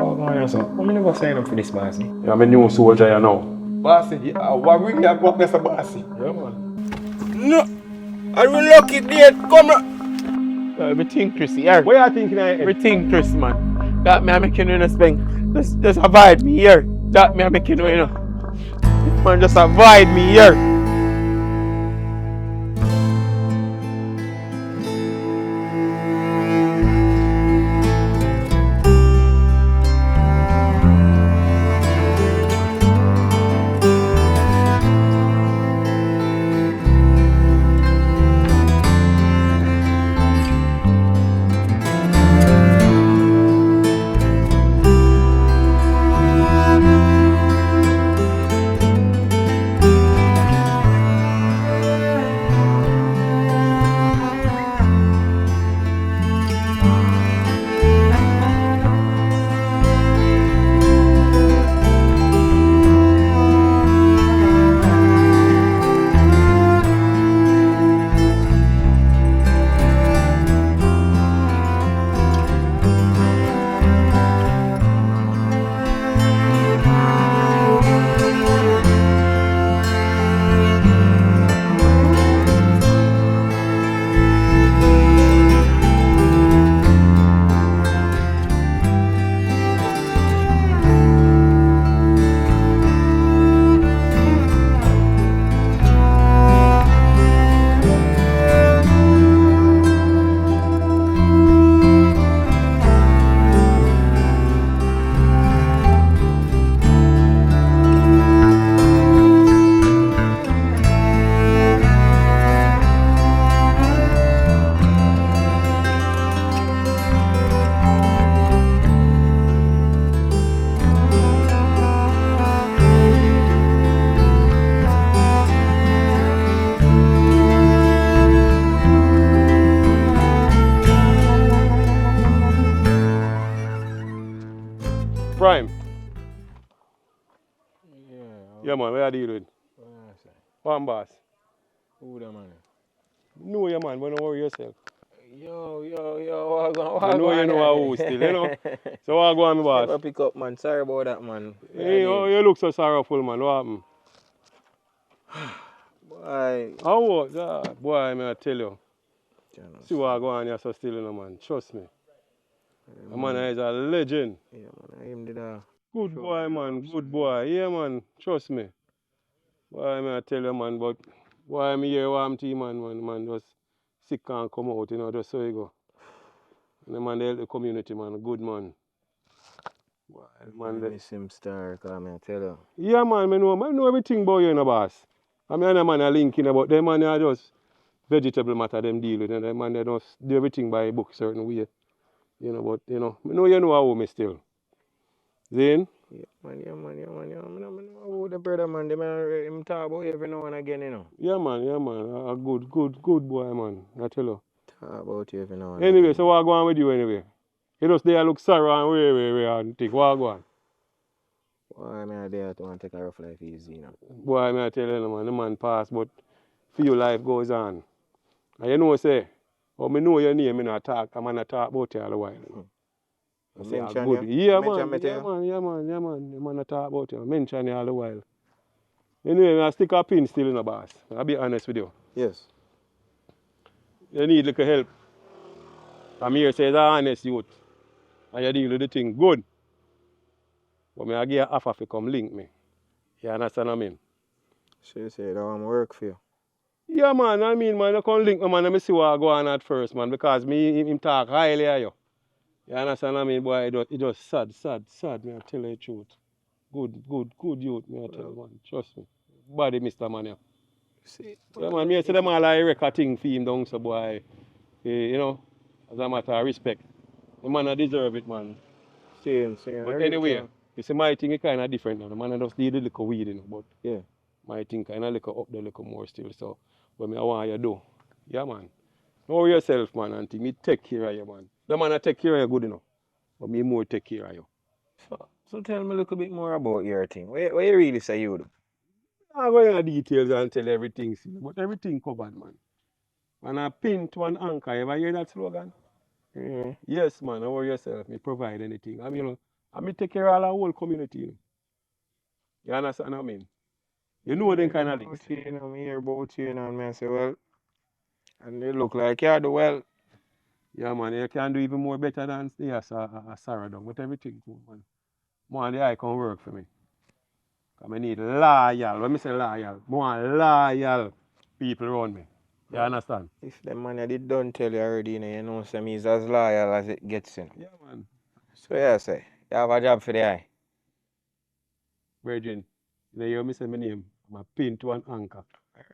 What going on, so? Why me never sign up for this, bossy? Yeah, I'm a new soldier, you know. Bossy, what really have got this, bossy? Yeah, man. No, I will lock it there. Come on. Everything, Chris, here. What you thinking of it? Everything, Chris, man. That me I making you spend. Just avoid me here. That me I making you. Man, just avoid me here. Prime. Yeah, Yeah, man, what you deal with? what I say? One boss. Who the man? No, yeah, man, don't worry yourself. Yo, what I know you know going who still, you know. So what go on, my boss? Never pick up, man. Sorry about that, man. Hey, oh, you look so sorrowful, man. What happened? Boy. How was that? Boy, man, I tell you. See what go on here so still, you know, man. Trust me. The man is a legend. Yeah, man. I him did a... Good boy, man. Good boy. Yeah, man. Trust me. Boy, man, I tell you, man. But boy, me here, warm tea, man. Man, just sick can't come out, you know. Just so you go. And the man, they help the community, man. Good man. Boy, man. I miss him, star. Come I tell you. Yeah, man. I know everything about you, you know, boss. I mean, man, I linking about them, man. They just vegetable matter, them deal with. And them, man, they don't do everything by book certain way. You know, but, you know how me still. Then? Yeah, man. I know who the brother, man. Them him talk about every now and again, you know. Yeah, man. A good boy, man. I tell you. Talk about you every now and Anyway, again. so what go on with you anyway? You just there look sorry and way and think, what go on? Why am I there to want to take a rough life easy, you know? Boy, I tell you, man, the man pass, but feel life goes on. And you know, say, oh, me know your name, I'm not talk about you all the while. I say, Mention good. you? Yeah, Mention man. me to Yeah, you? man. I'm not talk about you. Mention you all the while. Anyway, I stick a pin still in the boss. I'll be honest with you. Yes. You need little help. I'm here says an honest youth. And you deal with the thing good. But I give you offer to come link me. You understand what I mean? So you say that want work for you? Yeah, man. I mean, man, you come link me, man. Let me see what I go on at first, man. Because me, him talk highly of you. You understand what I mean, boy? It just sad, me. I tell you the truth. Good youth, me. I tell you, man. Trust me. Body, Mr. Man, yeah. See, Yeah, man. Me say them all like record thing for him down, so boy. You know, as a matter of respect. The man deserve it, man. same. But anyway, you see, my thing is kind of different now. The man just need a little weed, you know. But yeah. my thing kind of little up there, little more still. So, what I want you to do, yeah, man. Know yourself, man, and think me take care of you, man. The man I take care of you good enough, but me more take care of you. So tell me a little bit more about your thing. What you really say you do? I'm going into details and tell everything, see, but everything covered, man. And I pin to an anchor. Ever hear that slogan? Yeah. Yes, man. Know yourself. Me provide anything. I mean, you know, I me take care of the whole community. You understand what I mean? You know them kind of things. Me hear about you, and I say, well, and they look like you do well. Yeah, man, you can do even more better than Sarah done with everything, man. More the eye can work for me. Because I need loyal. When I say loyal, more loyal people around me. You understand? If the man I did don't tell you already, you know, so me is as loyal as it gets, Yeah, man. So yeah, say, you have a job for the eye. Virgin, you hear me say my name? I'm a pin to an anchor.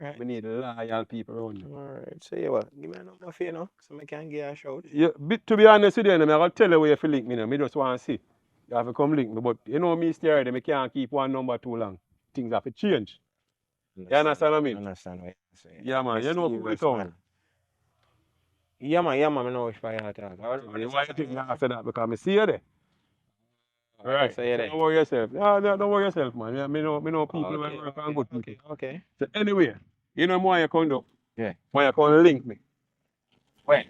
Alright. I need loyal people around me. Alright, so yeah, what? Give me a number for you, know, so I can give you a shout. Yeah, to be honest with you, I'm going to tell you where you feel link me now. I just want to see. You have to come link me. But you know me stay already, I can't keep one number too long. Things have to change. You understand what I mean? Understand what you say. Yeah, man. You know Cool Town. Yeah, man, I know which part you talk. Why you think after that? Because I see you there. Right. So, yeah, Don't worry yourself. Yeah, don't worry yourself, man. Yeah, me know people who work on good people. Okay. So anyway, you know why you come do? Yeah. Why you come link me? When?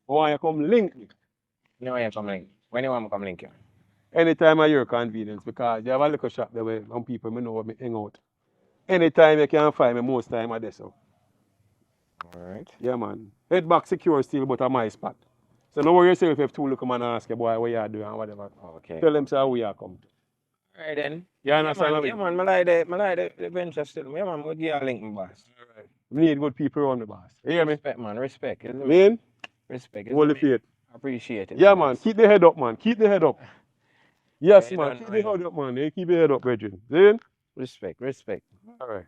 Why you come link me? You know when you come link? When you want me come link you? Anytime at your convenience, because you have a little shop there where some people me know where me hang out. Anytime you can find me, most time I there so. Alright. Yeah, man. Head back secure still, but at my spot. So don't worry yourself if two look come and ask you, boy, what you doing and whatever. Okay. Tell them say how we are come. Alright then. You understand what I Yeah, mean? man, I like the venture still. Yeah, man, we'll give you a link, my boss. Alright. We need good people around the boss. You hear me? Respect, man, respect. Mean? Respect. Hold the faith. Appreciate it. Yeah, man. Keep the head up, man. Keep the head up. Yes, Yeah, man. Keep the head up, man. Keep the head up, Bridget. See? Respect. All right.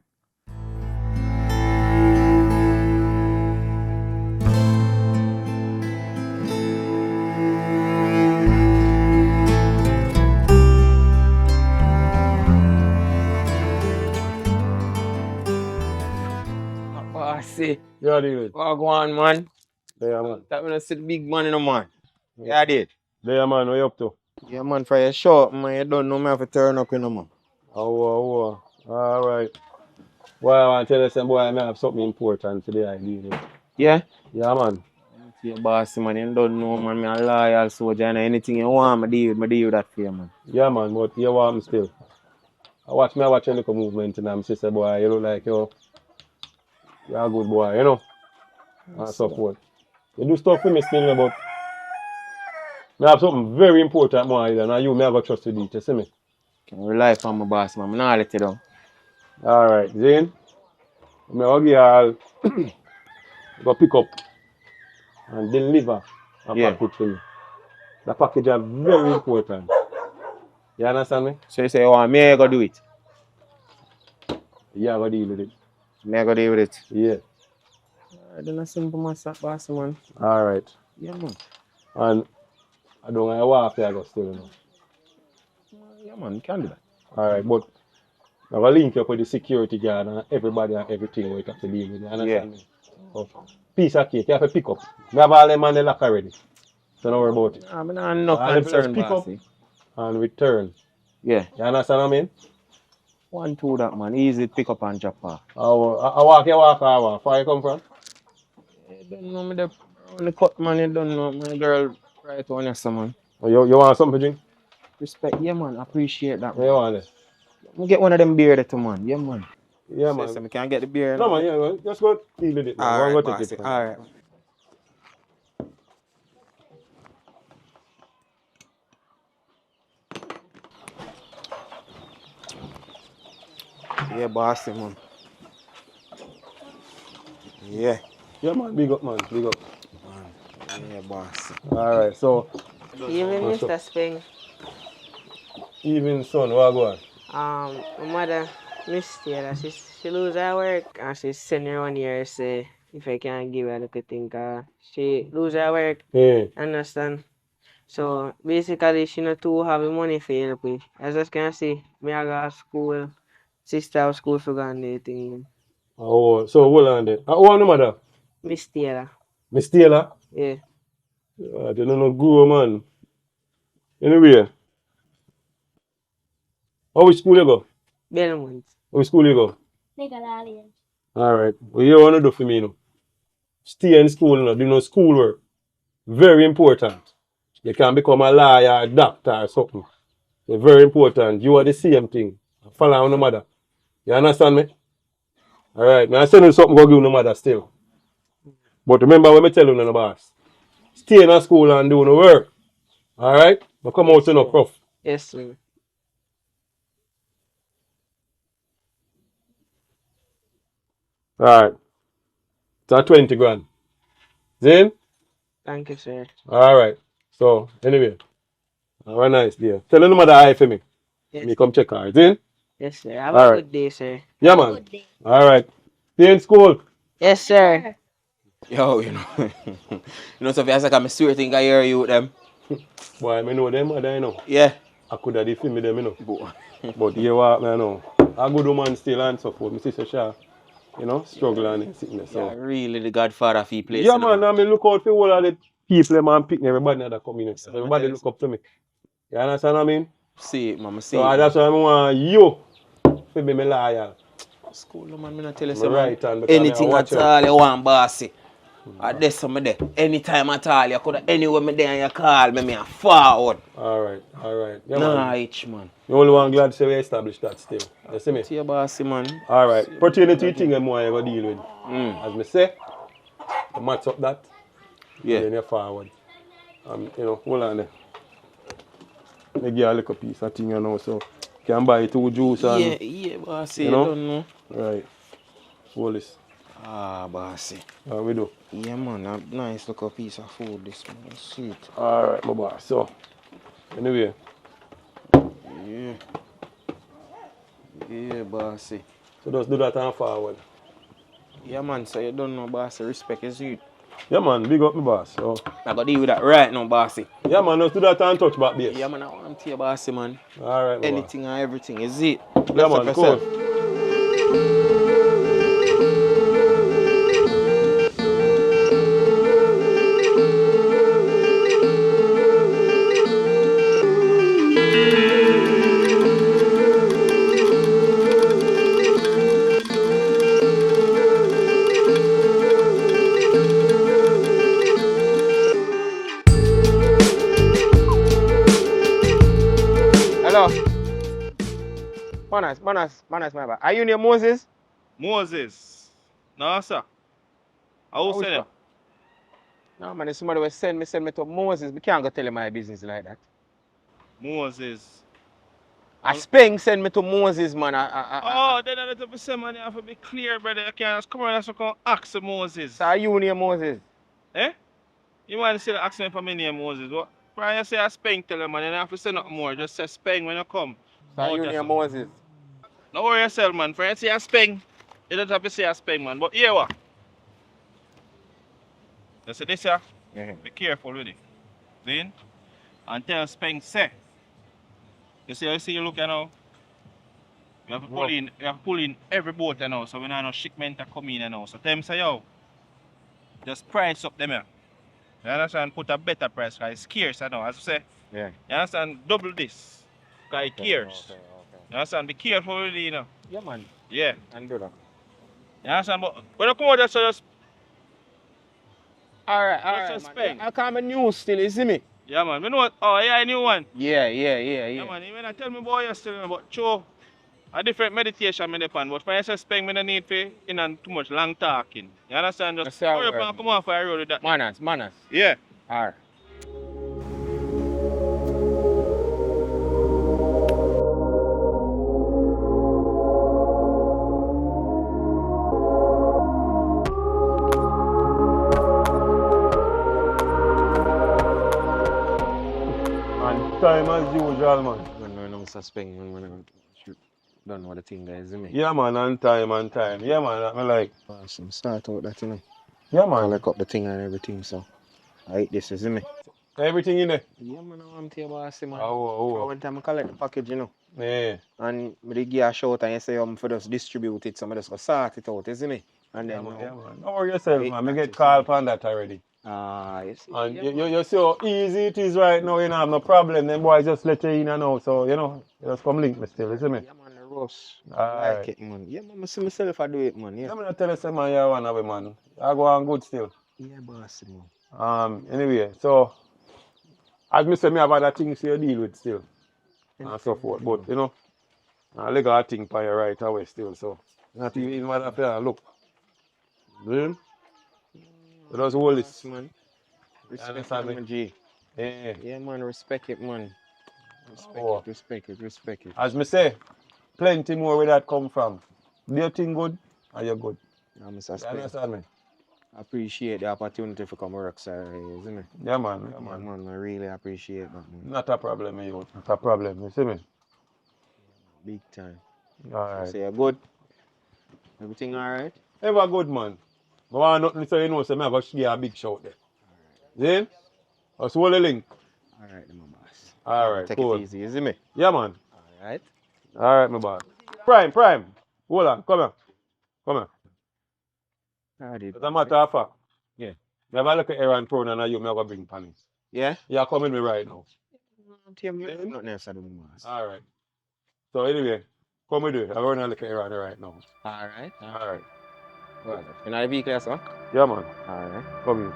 Bossy. Yeah, dude. What go on, man? There, man. That when I see the big man in the man. Yeah, I did. There, man. What you up to? Yeah, man, for your short, man, you don't know me have to turn up in the man. Oh. All right. Well, I want to tell you some boy, I may have something important today, I do. Yeah? Yeah, man. Yeah, bossy, man, you don't know, man, me a loyal soldier, and anything you want, me deal with that for you, man. Yeah, man. But you want me still. I watch a little movement and I'm sister boy, you look like you're a good boy, you know? And so forth. You do stuff for me still, but I have something very important more than you may have a trust with it, you see me? Can rely on my boss, man. I'm not let you down. Alright, Zane. I'm going to give you go pick up and deliver a package for me. The package is very important. You understand me? So you say, oh, me I go do it? Yeah, I go deal with it. Me I go deal with it? Yeah. Then a simple boss, man. Alright. Yeah, man. And I don't want to walk there, I go still, you know. Yeah, man, you can do that. Alright, but I'm going to link you up with the security guard and everybody and everything we have to deal with. You understand me? So, piece of cake, you have to pick up. We have all them on the lock already. So don't worry about it. I'm not no concern, pick up and return. Yeah. You understand what I mean? 1, 2 that, man. Easy pick up and drop off. I walk, you walk, I walk. Where you come from? You don't know me the cut, man. You don't know my girl right on you, man. Oh, you want something to drink? Respect, yeah, man. Appreciate that, man. You want it? Me get one of them beer there, man. Yeah, man. Yeah, man. So, can I get the beer? No, man, yeah, man. Just go deal with it, man. All right, go take it, man. All right. Yeah, bossy, man. Yeah. Yeah, man. Big up, man. Big up. Man. Yeah, bossy. All right, so. Evening, Mr. Spring. Evening, son. What go on? My mother, Miss Taylor, she lose her work and she send her 1 year say if I can give her a little thing, she lose her work. Yeah. Understand? So basically she not too have the money for help with. As I can see, me I go to school, sister have school for going the thing. Oh, so hold on there. Who are the mother? Miss Taylor. Miss Taylor? Yeah. I don't know go, man. Anyway. Which school you go? Belmont. Which school you go? Nickelodeon. Alright. What you want to do for me, you know? Stay in school, you know? Do no schoolwork. Very important. You can become a lawyer, a doctor, or something. It's very important. You are the same thing. Follow on the mother. You understand me? Alright, now I send you something go give no mother still. But remember when I tell you no boss. Stay in a school and do no work. Alright? But come out Yes, to no sir. prof. Yes, sir. Alright. It's 20 grand. Zin? Thank you, sir. Alright. So anyway. Have a nice day. Tell your mother hi for me. Yes, Me come check her. Zin? yes, sir. Have a Alright. good day, sir. Yeah man. Alright. Stay in school. Yes, sir. Yo, you know. You know, so if I say I'm a swear thing I hear you with them. Boy, I know them mother, you know. Yeah. I could have defend me them, you know. Boy. But you what, man, know. A good woman still and so forth. My sister Shah, you know, struggling and sickness. Yeah, So. really the godfather of your place, Yeah, you know, man, man. I mean, look out for all of the people, man, picking everybody in the community. So So I'm tell everybody you, look up to me. You understand what I mean? see it, man. So See it, man. that's why I want you to be my loyal. School, no, man. Me not tell you, I'm say, man. right hand because I Anything watch at out. all you want, bossy. I this some there. Anytime at all, you could anywhere me there and you call me, a forward. Alright, alright. Yeah, Nah, man. itch, man. You only one glad to say we established that still. You see me? To your bossy, man. Alright. See you, Pertaining to brother, the thing I'm going to deal with. Mm. As me say, I match up that, and Yeah. then you forward. You know, hold on there. They give you a little piece of thing, you know, so you can buy two juice and, Yeah, bossy, you you know. don't know. Right. Hold this. Ah, bossy. How we do? Yeah, man. A nice little piece of food, this, man. Sweet. Alright, my boy. So, anyway. Yeah. Yeah, bossy. So just do that and forward. Yeah, man. So you don't know, bossy. Respect is it. Yeah, man. Big up my boss. So, I got to deal with that right now, bossy. yeah, man. Just do that and touch back base. Yeah, man. I want to you, bossy, man. Alright, my boy. Anything and everything. Is it? Yeah, Bless up man. Cool. yourself. Hello. Manas, my bad. Are you near Moses? Moses. No, sir. How Oh, say them? sure. No, man, if somebody will send me to Moses. We can't go tell him my business like that. Moses. A Speng send me to Moses, man. Oh, then I have to say, man, you have to be clear, brother. You can't just come around and come ask Moses. So are you near Moses? Eh? You want to say ask me for my name, Moses. What? Prior say I Speng, tell him, man. You don't have to say nothing more. Just say Speng when you come. So are Out you there, near so. Moses? Don't worry yourself, man. Prior say I Speng. You don't have to say I Speng, man. But here what? You see this here? Yeah. Be careful with it. Then, and tell Speng say. You see you look at now. You have to pull in every boat you know, so we don't have no shipment to come in you know. So them say yo, just price up them here. You understand? Put a better price because it's scarce you know, as I say. Yeah. You understand? Double this. Because it's scarce. Okay. You understand? Be careful with it, you know. Yeah, man. Yeah. And do that. You understand? But when you come out there, so just All right, just man. Speng. I come a news still, you see me? Yeah man. We know what oh yeah, I knew one. Yeah. Yeah man, you when I tell me about yesterday about show a different meditation me depend, but when I say Speng me no need for in and too much long talking. You understand? I Just say a hurry up word, and come man. off for a road with that. Manners. Yeah. All right. And time as usual, man. Man, I'm suspending, man. Don't know what the thing is, me. Yeah, man. And time. Yeah, man. I like. Some start out that, you know. Yeah, I man. like up the thing and everything, so I eat this, is me. Everything in there. Yeah, man, I want to your bossy, man. Oh. One time I collect the package, you know. Yeah. And me give a shout and you say for just distribute it, so I just go sort it out, isn't it? And Yeah, then man. now, Yeah, man. Don't worry yourself, Hey, man. Me that get is called it. upon that already. You see, And yeah, you see how easy it is right now, you know, have no problem. Them boys just let you in and out. So, you know, you just come link me still, you see me? Yeah, man, the roast. I like Alright. it, man. Yeah, man, I see myself I do it, man, yeah. Let me not tell you say man you one of it, man. I go on good still. Yeah, bossy, man. Anyway, so as me say me have other things to deal with still. and so forth. But, you know, I leg a thing for you right away still, so not even matter if you look. Then, you just hold Boss, this. man. You Respect it, understand me? man, G. Yeah. Yeah, man, respect it, man. Oh. Respect it. As me say, plenty more where that come from. Do you think good? Are you good? Now, Mr. You Speng, understand me? appreciate the opportunity for come work, sir, isn't it? Yeah, man. Yeah, Yeah, man. man, I really appreciate that, man. Not a problem, you. Not a problem. You see me? Big time. All So, right. say you're good? Everything alright? Ever good, man. I want nothing so you know, so I go give you a big shout there. See? Let's hold the link. Alright, then, my boss. All right, Take cool. it easy, isn't it? Yeah, man. Alright. All right, my boss. Prime. Hold on. Come here. Alright, As a matter of fact, yeah. me have a look at Aaron Prone and you, me have a bring pan. Yeah? You are coming with me right now. Nothing else I do, my boss. All right. So anyway, come with you. I'm going to look at Aaron right now. Alright. All right. Well, in the vehicle, sir? Yeah, man. Alright. Come in.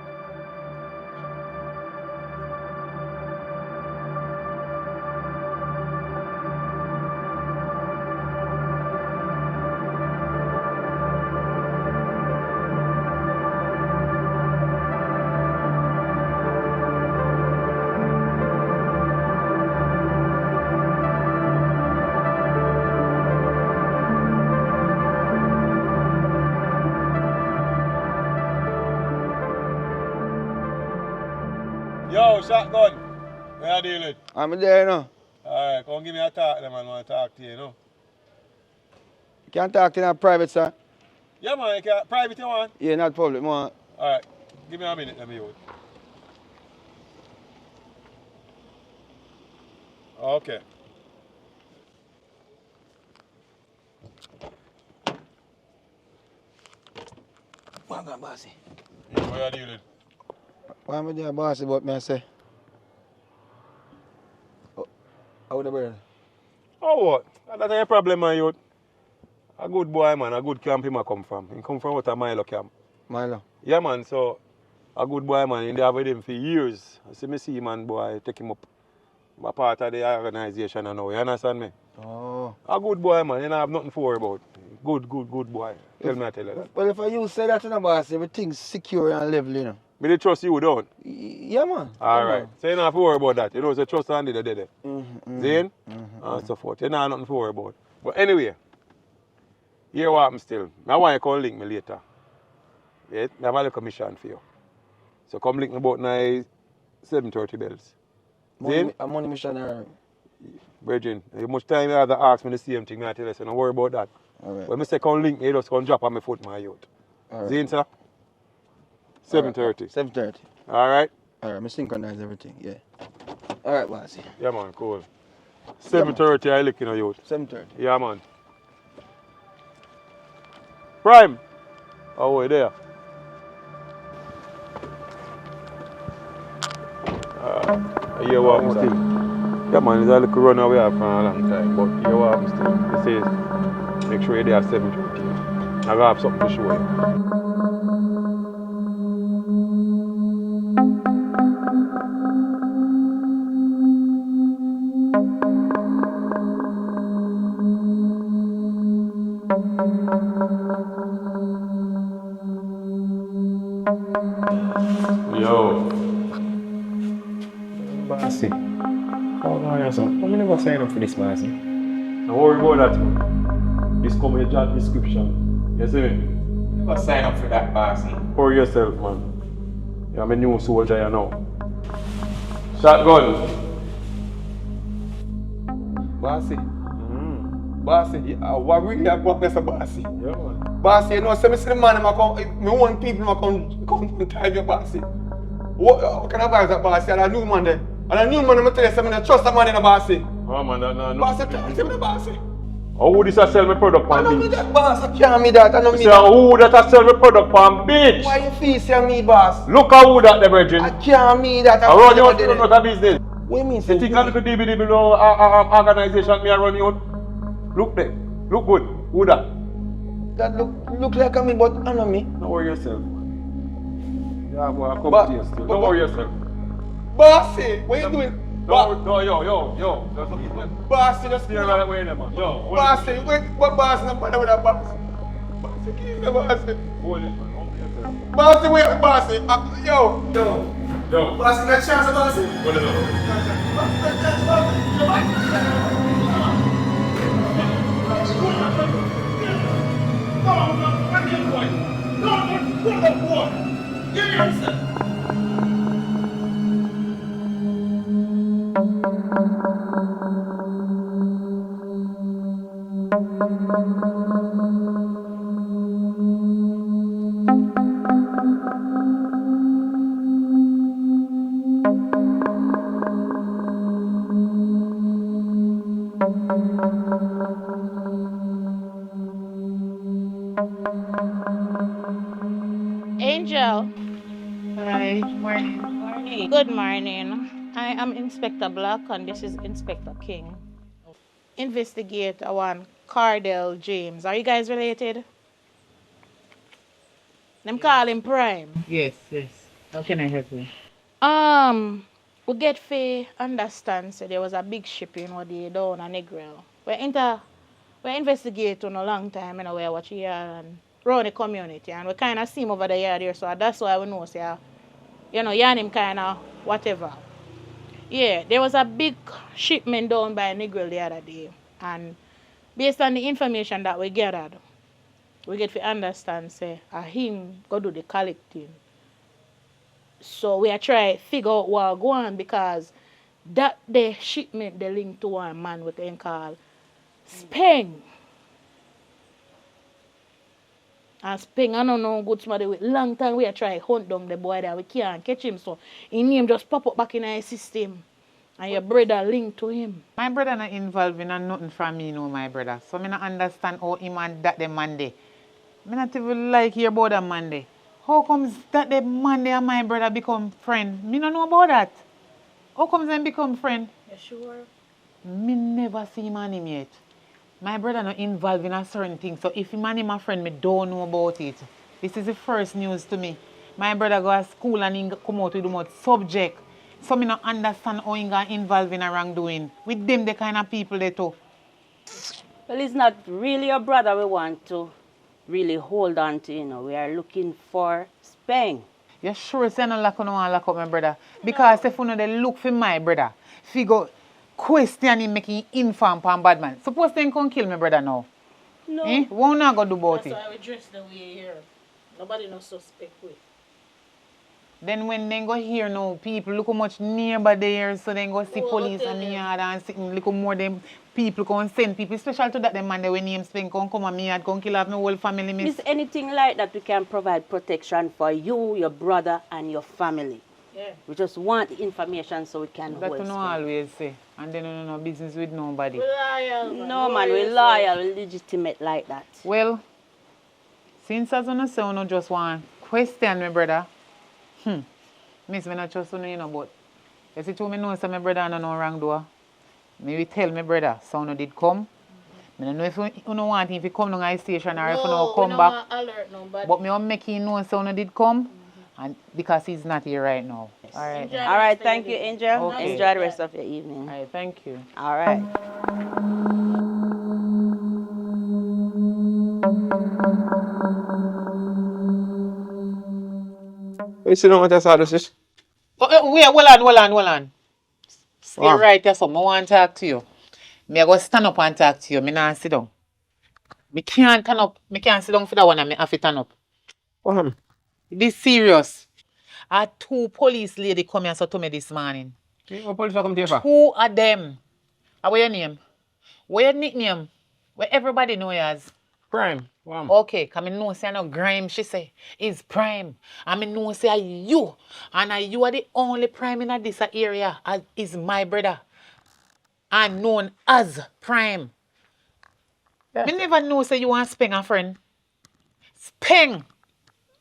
Yo, shotgun. Where are you dealing? I'm there, you know. All right, come give me a talk, man. I want to talk to you, You can talk to you in private, sir. Yeah, man. You can, private you want? Yeah, not public, man. All right. Give me a minute, let me out. Okay. What am bossy? Yeah, where are you dealing? Why am I there, bossy, but me I say? How the bird? Oh, what? That's a problem, man, youth. A good boy, man. A good camp him a come from. He come from out of Milo camp. Milo. Yeah, man. So, a good boy, man. He have with him for years. I see me see, man, boy, take him up. I'm part of the organization now. You understand me? Oh. A good boy, man. You don't have nothing to worry about. Good boy. Tell you that. Well, if you say that, you know, boss, everything's secure and level, you know. Me they trust you, don't? Yeah, man. All right. So you don't have to worry about that. You know, so trust Andy the dead. Zane? And so forth. You don't have nothing to worry about. But anyway, here what I'm still. I want you to come link me later. Yeah? I have a little commission for you. So come link me about 7:30 bells. Zane? I'm money missionary. Virgin, how much time you have to ask me the same thing, I tell you, so don't worry about that. All right. When I say come link me, you just come drop on my foot, my youth. All right. Zane, sir? 7:30. 7:30. All right? All right, I synchronize everything, yeah. All right, bossy. Yeah, man, cool. 7:30, I look in a youth. 7:30. Yeah, man. Prime! Oh, wait there. You hear what I'm still? Yeah, man, it's a little run away for a long time, but you hear what I'm still? It says, make sure you're there at 7:30. I gotta have something to show you. Yo. Bossy. Hold on, yourself. I'm never sign up for this, bossy. Don't worry about that, man. This come in the job description. You see me? Never sign up for that, bossy. For yourself, man. You're a new soldier, you know. Shotgun. Bossy. Bossy, what really about Mr. Bossy? Yeah, man. Bossy, you know, so I see the man, I want people to come time your bossy. What kind of guy is that, bossy? And a new man there. And a new man, I'm tell you something, I trust a man in a bossy. Oh, man, no. Bossy, tell me the bossy. Who this a sell me product I on know me beach? that, boss. I can't me that. I know me Say that. who that a sell me product on beach? Why you feel say me, boss? Look at who that the virgin. I can't me that. Around you still not a business. What you mean, You say? think a little DBD below organization me around you? Look there. Look good. Who that? That look like a me, but I know me. Don't worry yourself. Yeah, boy, I come But- to you still. but- Don't worry yourself. Bossy, what you doing? Yo. Boss, you just Stay right away there, man. Yo, hold Boss, it. wait, what boss? No matter with that boss. Boss, keep the boss. Hold it, man. Hold it. Boss, wait, boss. Yo. Yo. Boss, get a chance, boss. Hold it up. Angel, Hi, morning. good morning. I am Inspector Black and this is Inspector King. Investigator one, Cardell James. Are you guys related? Them call him Prime. Yes. How can I help you? We get fi understand so there was a big shipping what they down on Negril. We investigate on a long time, you know, we watch here and run the community and we kinda see him over the yard here, so that's why we know say you know, yarn him kinda whatever. Yeah, there was a big shipment down by Negril the other day and based on the information that we gathered, we get to understand say him go do the collecting. So we are trying to figure out what go on because that the shipment they link to one man we can call Speng. And Speng I don't know good somebody with long time we are trying to hunt down the boy that we can't catch him, so his name just pop up back in our system. And your brother linked to him. My brother not involved in nothing from me, no, my brother. So I not understand how him and that the Monday. I not even like hear about that Monday. How comes that the Monday and my brother become friend? Me no know about that. How comes them become friend? You sure? Me never see him and him yet. My brother not involved in a certain thing. So if him and him a friend, me don't know about it. This is the first news to me. My brother go to school and he come out with the most subject. So me not understand how he got involved in a wrongdoing. With them the kind of people they too. Well, it's not really your brother we want to really hold on to, you know. We are looking for Speng. You sure say no lock up my brother? Because if you know they look for my brother, if you go question him making inform on bad man. Suppose they come kill my brother now. No. Eh? What not gonna do about That's it? why we dress the way here. Nobody no suspect we. Then when they go here now, people look how much nearby there, so they go see Oh, police tell and me them. yard and see look how more them people come send people, especially to that them man they when name Speng come and me yard come kill off my whole family miss. Is anything like that we can provide protection for you, your brother, and your family? Yeah. We just want the information so we can That hold you know Speng. always say. And then no business with nobody. We loyal. No, man, we're loyal, we're legitimate like that. Well, since as you say you just want question my brother, miss me not trust you know, but you see, me know say my brother no wrong door. Maybe tell my brother so you did come. I don't know if you don't want him to come to the station or if you don't come back. Alert nobody. But me want make him know so you did come, and because he's not here right now. All right. Enjoy. Then. All right, thank you, Angel. Okay. Enjoy the rest of your evening. All right. Thank you. All right. You see what I saw this? Wait, hold on. Stay Wow. right there, so I want to talk to you. Me I go stand up and talk to you. Me not sit down. Me can't stand up. Me can't sit down for that one and me have to stand up. What happened? This serious. I had 2 police lady come here so to me this morning. What police are come to you for? 2 of them. What your name? What your nickname? Where everybody know you as? Prime. Wow. Okay, cause me know say I no grime, she say. It's Prime. And me know say you. And you are the only Prime in this area as is my brother. And known as Prime. Yeah. Me never know say you want Speng a friend. Speng.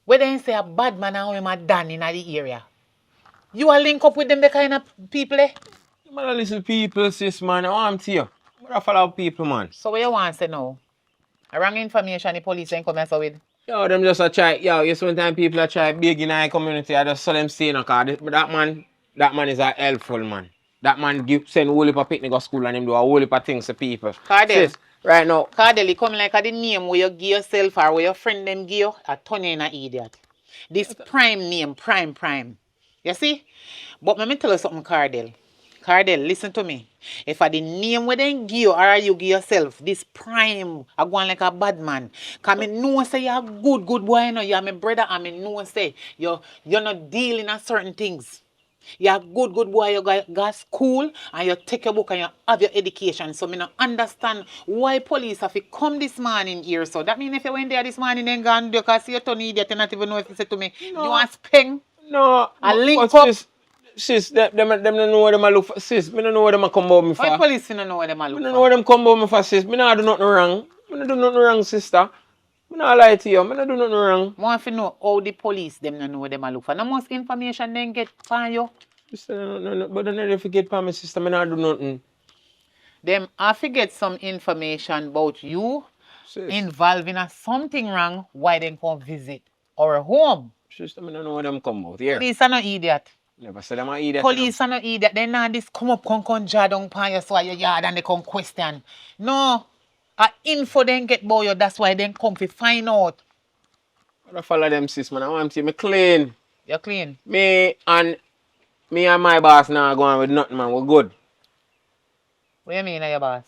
Where they say a bad man and him a done in the area. You are link up with them the kind of people eh? Man, listen people, sis man, I want to you. I follow people, man. So what you want to say now? A wrong information the police ain't come here so with. Yo, them just a try. Yo, you sometimes people are try big in our community. I just saw them saying, okay, that man is a helpful man. That man send whole heap of picnic to school and him do a whole heap of things to people. Cardell. Sis, right now. Cardell, you come like a the name where you give yourself or where your friend them give you, a turn you in an idiot. This prime name, prime. You see? But let me tell you something, Cardell. Cardell, listen to me. If I the name where they give you or you give yourself, this prime, I go on like a bad man. Cause I know say you're a good boy, you know, you're my brother, and I know say you're not dealing in certain things. You're a good boy, you go school and you take your book and you have your education. So I don't understand why police have to come this morning here. So that means if you went there this morning and gone because you turn idiot, you not even know if you say to me, No. you want speng? No, A link but up. sis, them don't know what them a look for. Sis, me don't know what them a come about me for. Why police don't know what them Me look don't know for? what them come about me for, sis. Me not do nothing wrong. Me not do nothing wrong, sister. Me not lie to you. Me not do nothing wrong. I want to know how the police them don't know what them look for. No most information they get from you. Sister, no, but don't never forget for me, sister. Me not do nothing. Them I forget some information about you Sis, involving something wrong. Why they come visit our home? sister, me don't know what them come about here. Police are no idiot. Never said them a idiot. Police are no idiot. They not this come up, come jar down upon you so your yard and they come question. No. A info then get about you, that's why they come to find out. I follow them, sis, man. I want to see me clean. You're clean. Me and my boss now going with nothing, man. We're good. What do you mean, your boss?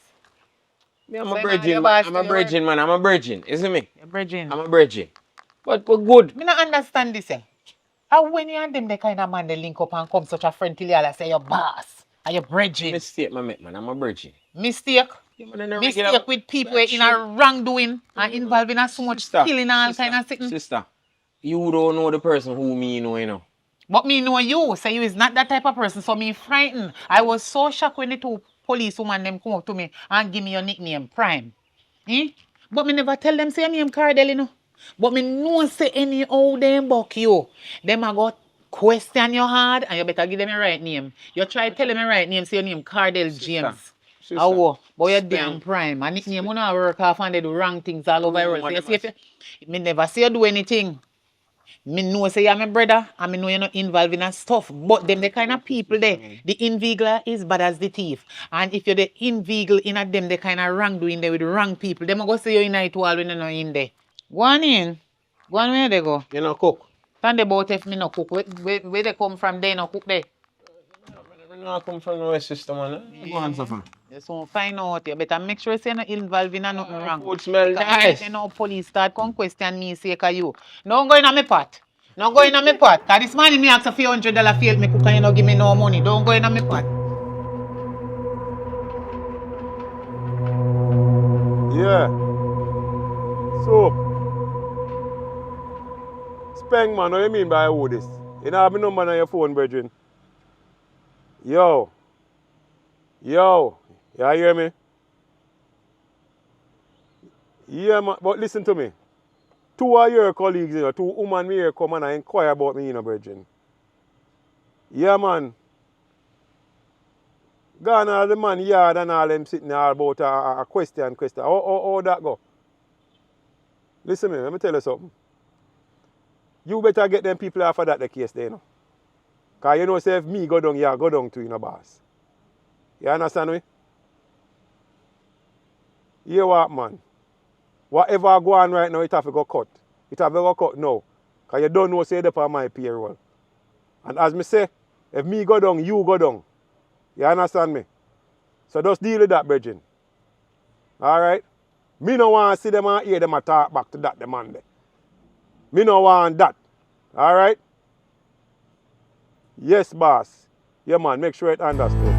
Me, I'm So a now virgin, your man. boss I'm do a your work? virgin, man. I'm a virgin. Isn't me? You're virgin. I'm a virgin. But we're good. Me not understand this. How when you and them the kind of man they link up and come such a friend till you say your boss and your virgin? Mistake, my mate, man. I'm a virgin. Mistake? Yeah, man, I Mistake with people in a wrongdoing and involving in so much Sister, killing and all kind of thing. Sister, you don't know the person who me know, you know. But me know you, say you is not that type of person, so me frightened. I was so shocked when the two police woman them come up to me and give me your nickname, Prime. But me never tell them say your name Cardell, you know. But me know say any old them buck you. Them a go question your hard and you better give them your right name. You try tell them your right name, say your name Cardell James. Oh, but you're damn Prime. And nickname you know work off and they do wrong things all over the world. So you see if you, me never say you do anything. Me know say you're my brother and me know you're not involved in that stuff. But them the kind of people there, the invigler is bad as the thief. And if you're the inveigle in a them the kind of wrongdoing there with the wrong people, them go say you in it all when you're not in there. Go on in. Go on where they go. You know cook. Stand about if me no cook. Where they come from they no cook there. I not come from no sister, man. Go on, Safa. You soon find out. You better make sure you're not involved in nothing wrong. Food smell Because nice. you know police start come question me sake of you. No go in on my pot. No go in on my pot. Because this morning me ask a few $100 fee me cook and you no give me no money. Don't go in on my pot. Yeah. So, Speng, man, what do you mean by all this? You don't have my number on your phone, brethren. Yo. You hear me? Yeah, man, but listen to me. Two of your colleagues, you know, two women here come and inquire about me, you know, brethren. Yeah, man. Gone all the man yard and all them sitting there about a question. How that go? Listen to me, let me tell you something. You better get them people after that the case there, you know. Because you know, say if me go down, you go down too, you know, boss. You understand me? You what, man? Whatever go on right now, it have to go cut. It have to go cut now. Because you don't know, say, they're on my payroll. And as me say, if me go down, you go down. You understand me? So just deal with that, brethren. Alright? Me no want to see them and hear them a talk back to that demand there. Me no want that. Alright? Yes, boss. Yeah, man, make sure it understood.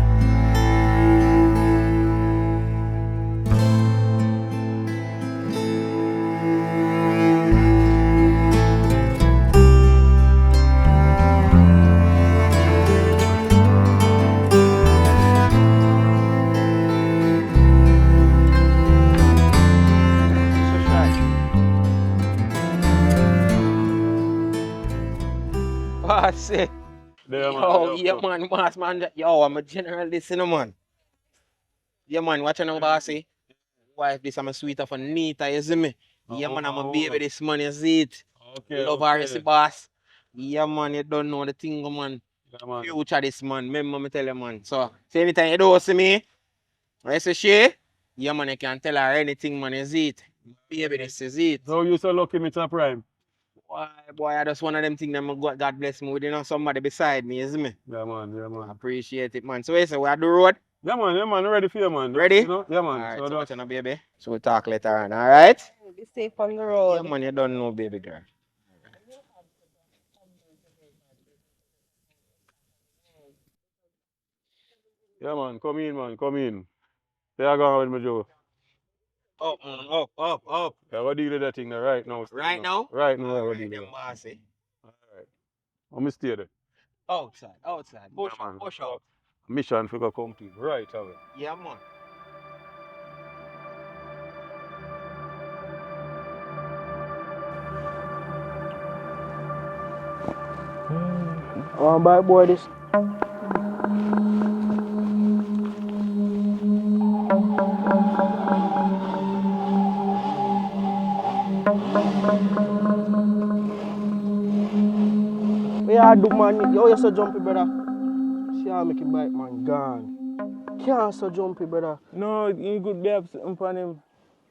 Boss, eh. There, Yo, yeah, man, boss, man. Yo, I'm a general listener, man. Yeah, man, watch out, boss, eh. Wife, this I'm a sweet of a neat, you see me? Yeah, man, I'm a baby this man, you see it. Okay, Love her, you see, boss. Yeah, man, you don't know the thing, man. Yeah, man. Future this man. Remember me tell you, man. So anytime you don't see me, I say she, yeah man, you can tell her anything, man, is it. Baby, this is it. So you so lucky, Mr. Prime. Boy, I just one of them things that God bless me with, you know, somebody beside me, is me. Yeah, man, yeah, man. I appreciate it, man. So you say we are the road? Yeah, man, ready for you, man. Ready? You know? Yeah, man. Alright, So so that's... much on baby. So we'll talk later on, alright? Be safe on the road. Yeah, man, you don't know, baby girl. Yeah, man, come in, man, come in. Say I go with me, Joe. Up, man, up. Yeah, what deal with that thing there right now? Right now? Right now, what Alright, deal with them that? bossy. Alright. I'm stay there. Outside. Push Yeah, out, man. push out. Mission figure complete. Right away. Yeah, man. I want to buy boy this. What you do, man? Yo, you so jumpy, brother. See how I make it bike, man. Gone. Can't so jumpy, brother. No, you could be upset on him.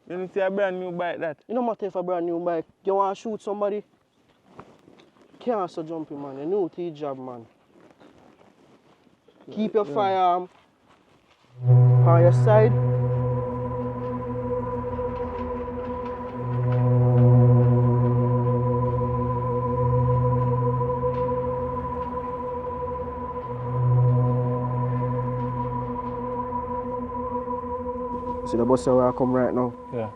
You see a brand new bike that. You know matter if a brand new bike. You want to shoot somebody? Can't so jumpy, man. You know the job, man. Keep your firearm on your side. See the bus where I come right now? Yeah.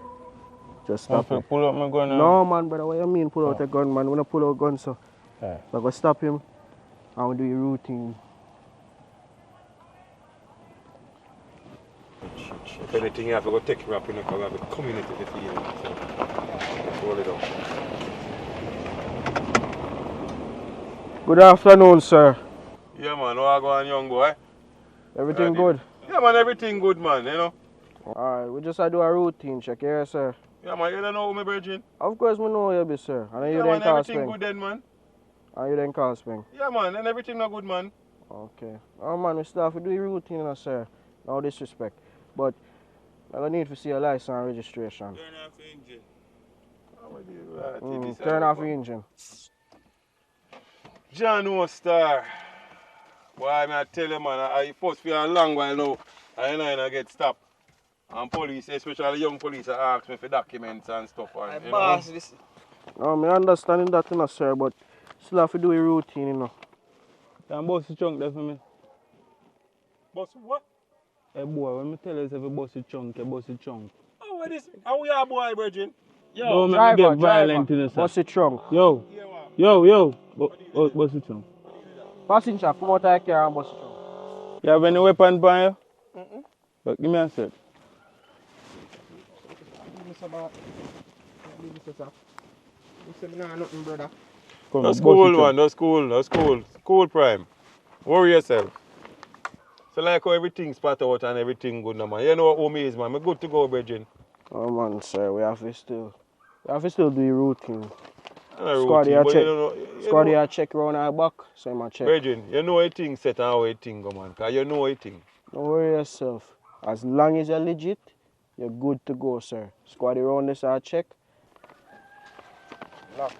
Just stop him. Pull up my gun now. No, man, brother. What you mean pull out a gun, man? We don't pull out gun, so. Yeah. So I go stop him and we do your routine. If anything, you have to go take you up in the car, we have a community to feed it. So, hold it up. Good afternoon, sir. Yeah, man, how I go on, young boy? Everything good? Yeah, man, everything good, man, you know? Alright, we just do a routine check here, sir. Yeah, man, you don't know me, Virgin? Of course, we know you be, sir. And then Yeah, you man, then call everything Spring. good then, man. And you then call Spring. Yeah, man, and everything not good, man. Okay. Oh, man, we still have to do your routine, sir. No disrespect. But I don't need to see your license and registration. Turn off the engine. Turn off the engine. John no star. Why, I tell you, man, I first for a long while now, I get stopped. And police, especially young police, ask me for documents and stuff. And, you know. I understand that, sir, but still have to do your routine, you know. Can bust the trunk there for me? Bust what? Hey boy, when me tell you if you bust the trunk, you bust the trunk. Oh, what is? How we are, boy, Virgin? Yo, don't make me get violent in this. Bust the trunk. Yo. Bust the trunk. Passenger, come out of the car and bust the trunk. You have any weapon on you? But give me a sec. No school, man, no school. School prime. Worry yourself. So like how everything spot out and everything good now, man. You know what home is, man. I'm good to go, Virgin. Oh man, sir, we have to still do the routine. Squad Here check around our back, so I'm check. Virgin, you know a thing set and how a thing go, man. Cause you know a thing. Don't worry yourself. As long as you're legit, you're good to go, sir. Squad around this I check. Lock.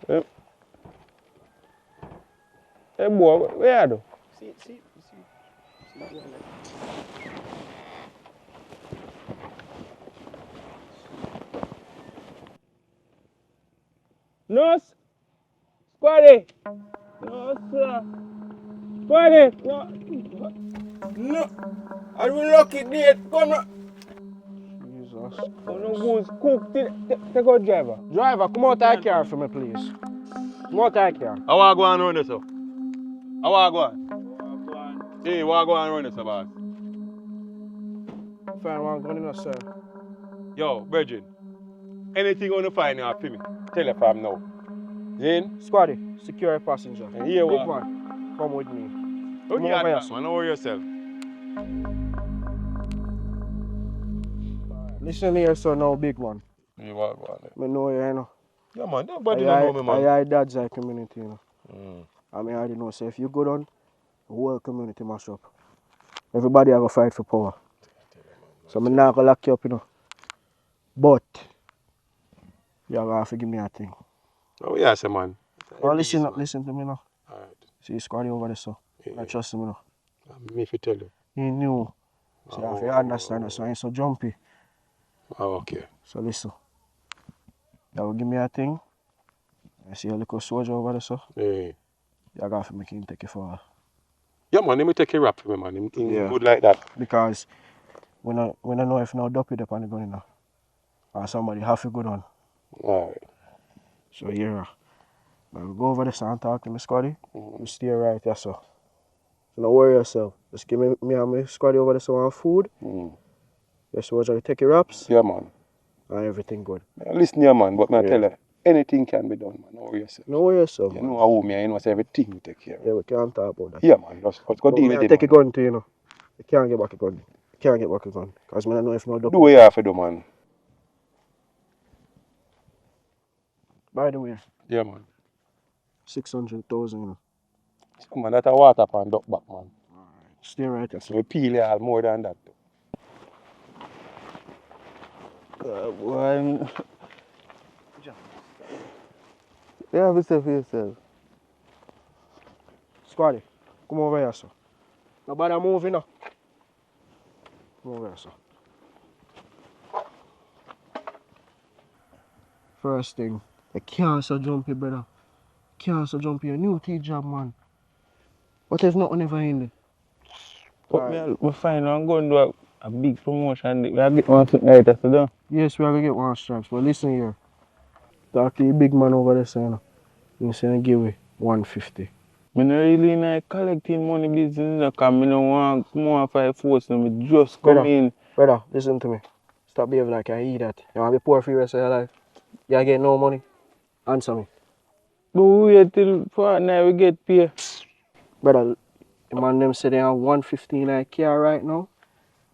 Hey boy, where are you? See. No, Squaddy! No, sir. Squaddy! No. No. I will lock it there. Come on. Jesus. No goose cook. Take out driver. Driver, come out of the car for me, please. Come out of the car. How I go and run this up? How I go on? Hey, how I go and run this up, boss? Find one gun in us, sir. Yo, Virgin. Anything you want to find out for me? Tell you from now. Zane? Squaddy, secure a passenger. And here Big what? one, come with me. Look Come at over that, here, man. Don't worry yourself. Listen here, sir, now big one. You want one? I know you, you know. Yeah, man. Nobody don't know me, man. I dad's our community, you know. I mean, I already know. So if you go down, the whole community mash up. Everybody have to fight for power. So I'm not gonna lock you up, you know. But you have to give me a thing. Oh, yeah, say, man. Oh, listen to me now. Alright. See, squaddy over there, so. Yeah. I trust him, you know. Me if you tell you. He knew. So if you understand us, so he's so jumpy. Oh, okay. So listen. You will give me a thing. I see a little soldier over there, so. Yeah. You got to make him take it for. Yeah, man, let me take a rap for me, man. Him Yeah. good like that. Because when I know if no dopey up on the gun, you know. Or somebody have to go down. Alright. So yeah. I'll go over there and talk to me squaddy. You stay right here, so. So don't worry yourself. Just give me and my squaddy over there some food. Your soldier take your wraps. Yeah, man. And everything good. Listen here, man, but I tell you, anything can be done, man. Don't worry yourself. No worry yourself, You man. know how me, you know everything we take care of. Yeah, we can't talk about that. Yeah, man. Just go deal with it. Take a gun to you know. You can't get back a gun. You can't get back a gun. Because I don't know if no Do what you have to do, man. By the way. Yeah, man. 600,000, you know. So, man, that's a water pan duck back, man. Stay right there. So we peel you all more than that. Boy, you have to say for yourself. Squaddy, come over here, sir. Nobody move, you know. Come over here, sir. First thing, you can't so jumpy, brother. Can't so jumpy. A new tea job, man. What if nothing ever in there? But we find I'm going to do a big promotion. We are getting one something like that, so Yes, we are going to get one stripes. But listen here. Talk to the big man over there, sir. You know. He's saying give me 150. I don't really like collecting money business because I don't want more five force and just come in. Brother, listen to me. Stop behaving like I eat that. You want to be poor for the rest of your life? You get no money? Answer me. But we wait till fortnight we get paid. Brother, the man them say they have 150 in a car right now.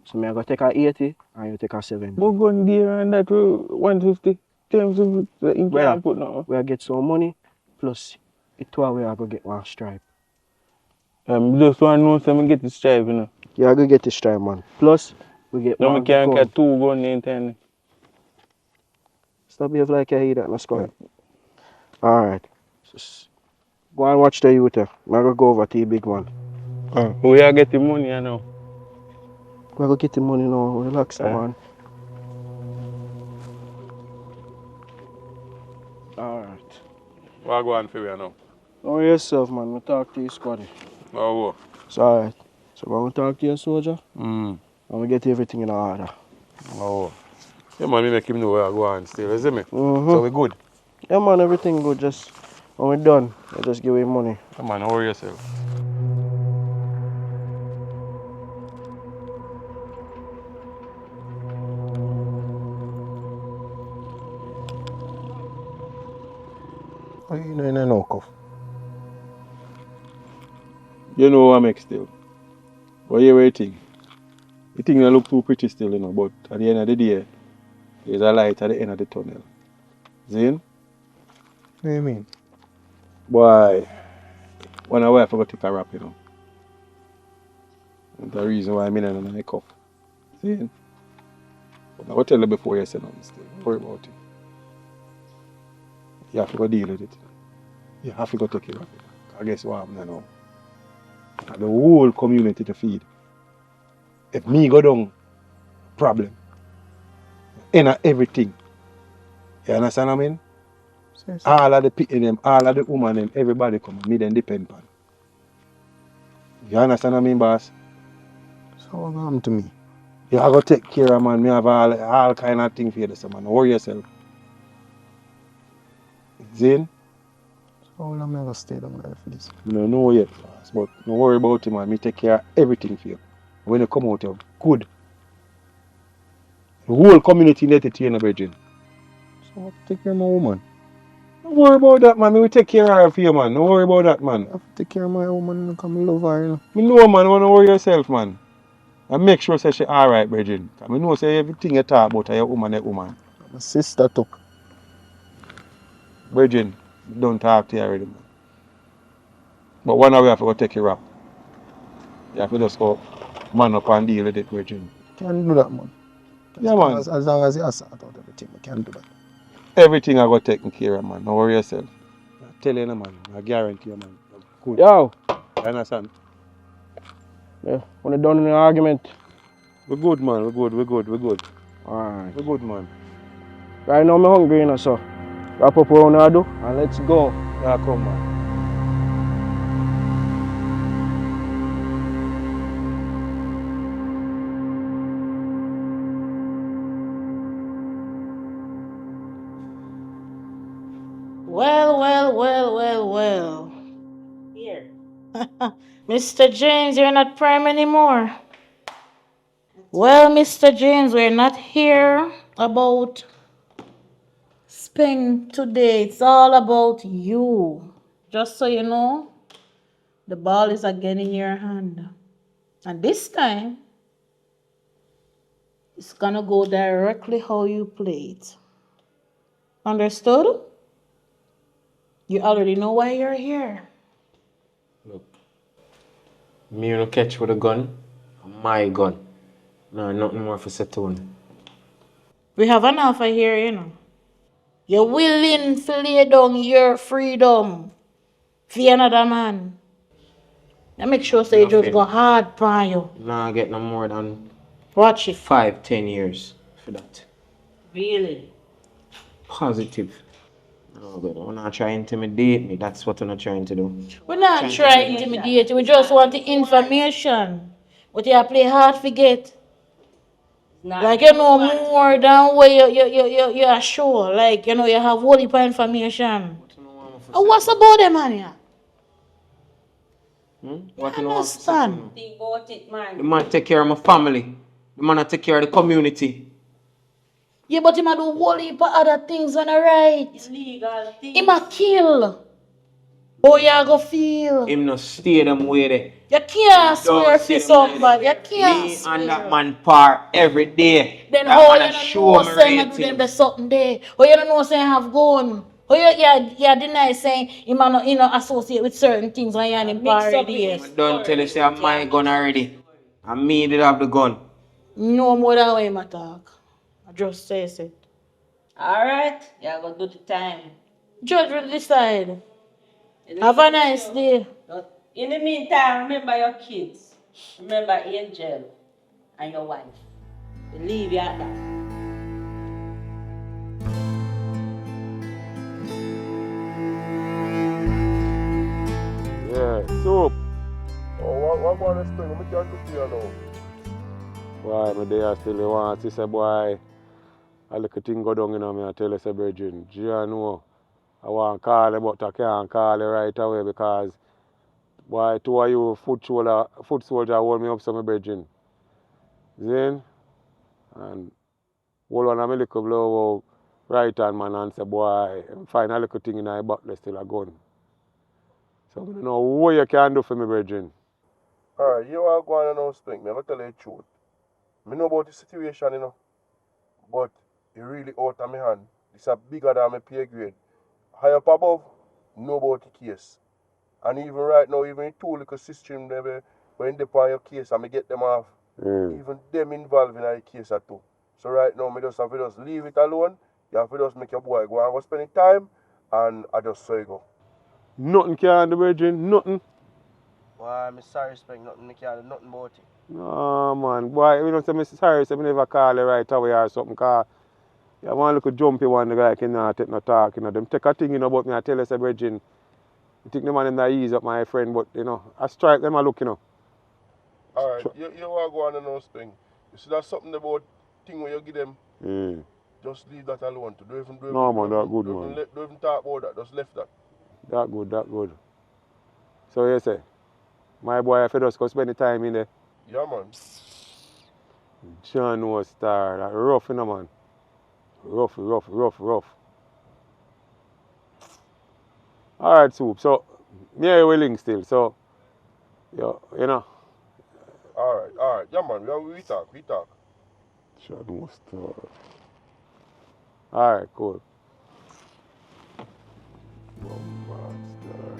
So me I go take a 80 and you take a 70. But going there and that 150 times you can't put now. We get some money plus it two we are going to get one stripe. Just want to know so I get the stripe, you know. Yeah, I go get the stripe, man. Plus we get now one we can gun. get 2 guns in time. Stop behaving like I eat that, let's go. Alright. Go and watch the youth. I'm going to go over to the big one. We are getting money now. We're going to get the money now. Relax, man. Alright. What go on for you now? Know yourself, man. We'll talk to you, squaddy. Oh, It's alright. So when we talk to you, soldier, and we get everything in order. Oh. Yeah, man, we make him know where I go on still, you see me? Mm-hmm. So we good. Yeah, man, everything good. Just when we're done, I just give him money. Come on, worry yourself. How you know in a no cuff? You know what I make still. But you waiting. The thing that look too pretty still, you know, but at the end of the day, there's a light at the end of the tunnel. Zin? What do you mean? Boy, when I wife I go take a rap, you know. That's the reason why I'm in a cuff. Zin? But I will tell you before you say nothing still. Don't worry about it. You have to go deal with it. You have to go take care of it. I guess what happened now. And the whole community to feed. If me go down, problem. In everything. You understand what I mean? All of the people them, all of the women them, everybody come, me then depend on. You understand what I mean, boss? So what happened to me? You have to take care of man, me have all kind of things for you, man. Don't worry yourself. Zin? So how long am I going to stay down there for this? I don't know yet, boss, but don't worry about it, man. Me take care of everything for you. When you come out, you're good. The whole community need to take you, Virgin. So I have to take care of my woman. Don't worry about that, man. Me will take care of her for you, man. Don't worry about that, man. I have to take care of my woman because I love her, you know. Me know, man. Don't worry yourself, man. And make sure say she alright, Virgin. I know say everything you talk about your woman. My sister too. Virgin, don't talk to her already, man. But one hour we have to go take a rap. You have to just go man up and deal with it, Virgin. Can do that, man. Yeah, man. As long as you sort out everything, we can do that. Everything I got taken care of, man. Don't worry yourself. I tell you, man. I guarantee you, man. Good. Yo, You understand? yeah, when you done in the argument, We're good, man. We're good. We're good. We're good. alright. We're good, man. Right now I'm hungry, you know, so wrap up what you wanna do and let's go. Yeah, come, man. Well, well, well, well, well. Here. Mr. James, you're not prime anymore. Well, Mr. James, we're not here about spend today. It's all about you. Just so you know, the ball is again in your hand. And this time, it's gonna go directly how you play it. Understood? You already know why you're here. Look, me you no catch with a gun, my gun. No, nothing more for set to one. We have an offer here, you know. You're willing to lay down your freedom for another man. Now make sure say you just go hard for you. Nah, get no more than Watch it. 5-10 years for that. Really? Positive. No, but when I try intimidate me, that's what I'm not trying to do. We're not trying to intimidate you. We just want the information. But you play hard to get. Like you know more than what you are sure. Like you know you have whole heap of information. And what's about them man here? What you Understand? Think about it, man. The man take care of my family. The man take care of the community. Yeah, but him a do whole heap of other things on the right. Illegal things. Him a kill. How you go feel? Him no stay them way there. You can't swear for somebody. You can't Me swear. and that man par every day. Then That how man you a don't show know me saying I do them ratings. the something there? How you don't know saying have gun? How you deny saying him a not associate with certain things when you're in him par already? I don't tell you say I'm my gun already. And me did have the gun. No more than way I talk. I just say it. Alright, yeah, go do the time. Judge will decide. Have a nice day. But in the meantime, remember your kids. Remember Angel and your wife. Believe you at that. Yeah, soup. Oh, what about this thing? We can't cook here now. Why, me there still you want to say, boy, a little thing go down, you know, me I tell you, say, Bridging, you know, I want to call you, but I can't call you right away because, boy, two of you foot soldier hold me up, so me Bridging. Then, and hold one of my little blow right hand man and say, boy, find a little thing in my back, there's still a gun. So I don't know what you can do for me, Bridging. Alright, you are going on and spring. Me I tell you the truth. Me know about the situation, you know. But it really out of my hand. It's a bigger than my pay grade. High up above, know about the case. And even right now, even two little systems when they on your case and me get them off. Even them involved in the case at too. So right now, me just have to just leave it alone. You have to just make your boy go and go spend time and I just say go. Nothing can do, Bridging, nothing. Why, I'm sorry, Spring, nothing, I can't do nothing about it. No, man. Boy, you know, say me sorry, say me never call you right away or something, cause you want a little jumpy one, the guy cannot take no talk, you know. Them take a thing, you know, about me, I tell you, say, Bridging, you think the man them that ease up, my friend, but, you know, I strike them a look, you know. Alright, you want to go on and know, Spring. You see, that's something about thing where you give them, just leave that alone. Don't even do No, man, that good, man. Don't even talk about that, just left that. That good, that good. So you say, my boy, if you just go spend the time in there, Yeah, man. John was star, that rough, you know, man. Rough. Alright, Soup, so, me and you will link still, so, you know. Alright, yeah, man, we talk. John was star. Alright, cool. Bombard star.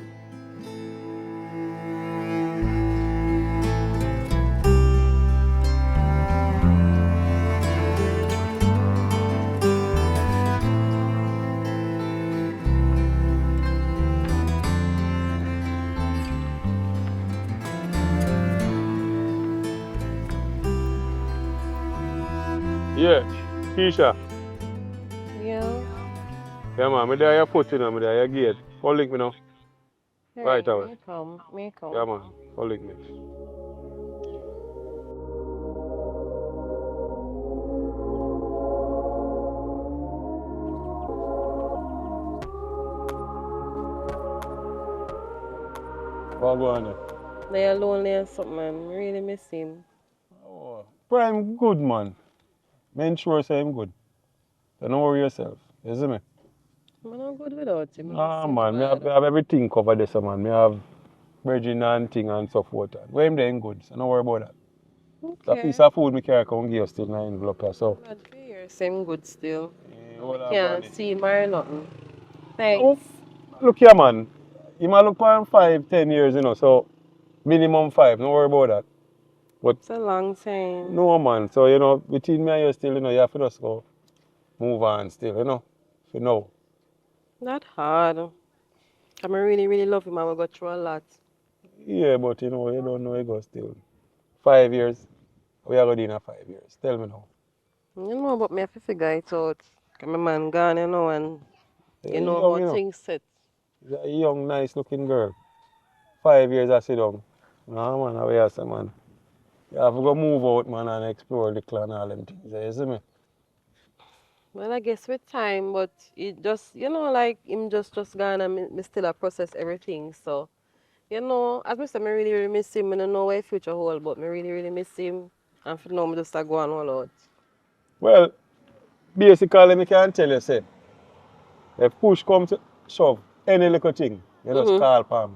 Yeah, Keisha. Yeah. Yeah, man, me there your foot, you know, me there your gate. Call link me now. Right Alright, away. me come. Me Yeah, come. man, call link me. What go on there? They are lonely and something, man. Really miss him. Oh, Prime good, man. Men sure say him good. So don't worry yourself. You see me? I'm not good without him. I miss Ah, him man, bad. me have everything covered this, man. Me have virgin and thing and so forth. Where him there good, so don't worry about that. It's a piece Okay. of food me carry come give you still in the envelope here, so. Glad to hear. Same good still. Hold I on, can't Brandy. see him or nothing. Thanks. Oh, look here, man. You might look for 5, 10 years, you know, so minimum 5, don't worry about that. But It's a long time. no, man, so, you know, between me and you still, you know, you have to just go move on still, you know, for now. Not hard. I really, really love him. I will go through a lot. Yeah, but, you know, you don't know it go still. 5 years, we are going in 5 years. Tell me now. You know, but me have to figure it out. 'Cause my man gone, you know, and you know Young, how you know, things set. a young, nice looking girl. 5 years I sit down. Nah, man, I will say, man. You have to go move out, man, and explore the clan and all them things. You see me? Well, I guess with time, but it just, you know, like him just gone and me still a process everything. So, you know, as I said, me really, really miss him. I don't know where future hold, but me really, really miss him. And for now, me just a go on all out. Well, basically, I can tell you, say, if push comes to shove, any little thing, you just call for me.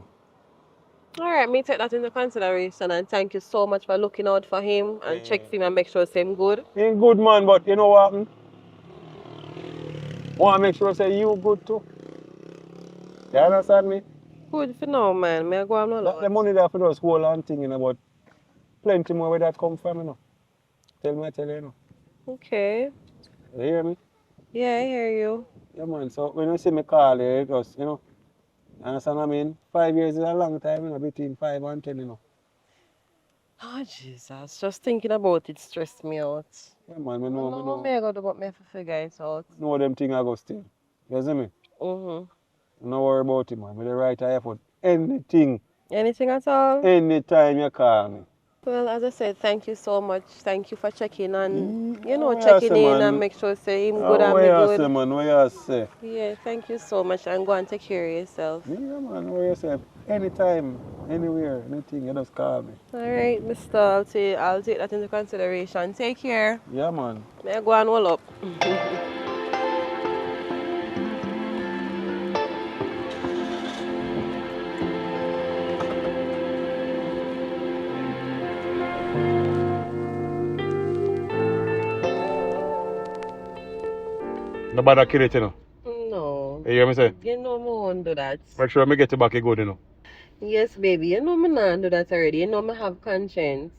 All right, me take that into consideration and thank you so much for looking out for him and check for him and make sure it's him good. He ain't good, man, but you know what happened? Want to make sure say you good too. You understand me? Good for now, man. Me I go on all That the out. money there for just hold on thing, you know, but plenty more where that come from, you know. I tell you, you know. Okay. You hear me? Yeah, I hear you. Yeah, man, so when you see me call you, just, you know, you understand what I mean? 5 years is a long time, you know, between 5 and 10, you know. Oh, Jesus. Just thinking about it stressed me out. Yeah, man, I know what me I gotta do, but me have to figure it out. know them things I go still. You see me? Mm-hmm. Don't worry about it, man. With the right effort, anything, Anything at all? anytime you call me. Well, as I said, thank you so much. Thank you for checking and, you know, What you checking say, in and man? make sure say him good and What me you say, good. man? What you say? Yeah, thank you so much and go and take care of yourself. Yeah, man. What you say? Anytime, anywhere, anything, you just call me. All right, Mr. I'll take that into consideration. Take care. Yeah, man. May I go and roll up. Nobody kill it, you know. No. You hear me say? You know me won't do that. Make sure me get you back a good, you know. Yes, baby. You know me not do that already. You know me have conscience.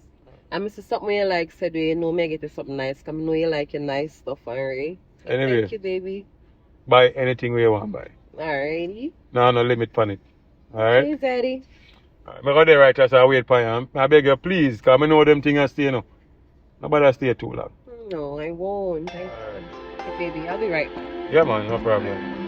And me see something you like said, you know me get you something nice. Because I know you like your nice stuff, alright? So Anyway, thank you, baby. buy anything we want buy. Alrighty. No limit on it. Alright? Cheers, Daddy. Alright, I go there right as I wait for you. I beg you, please, because I know them things stay, you know. Nobody stay too long. No, I won't. I won't. Okay, baby. I'll be right back. Yeah, man, no problem.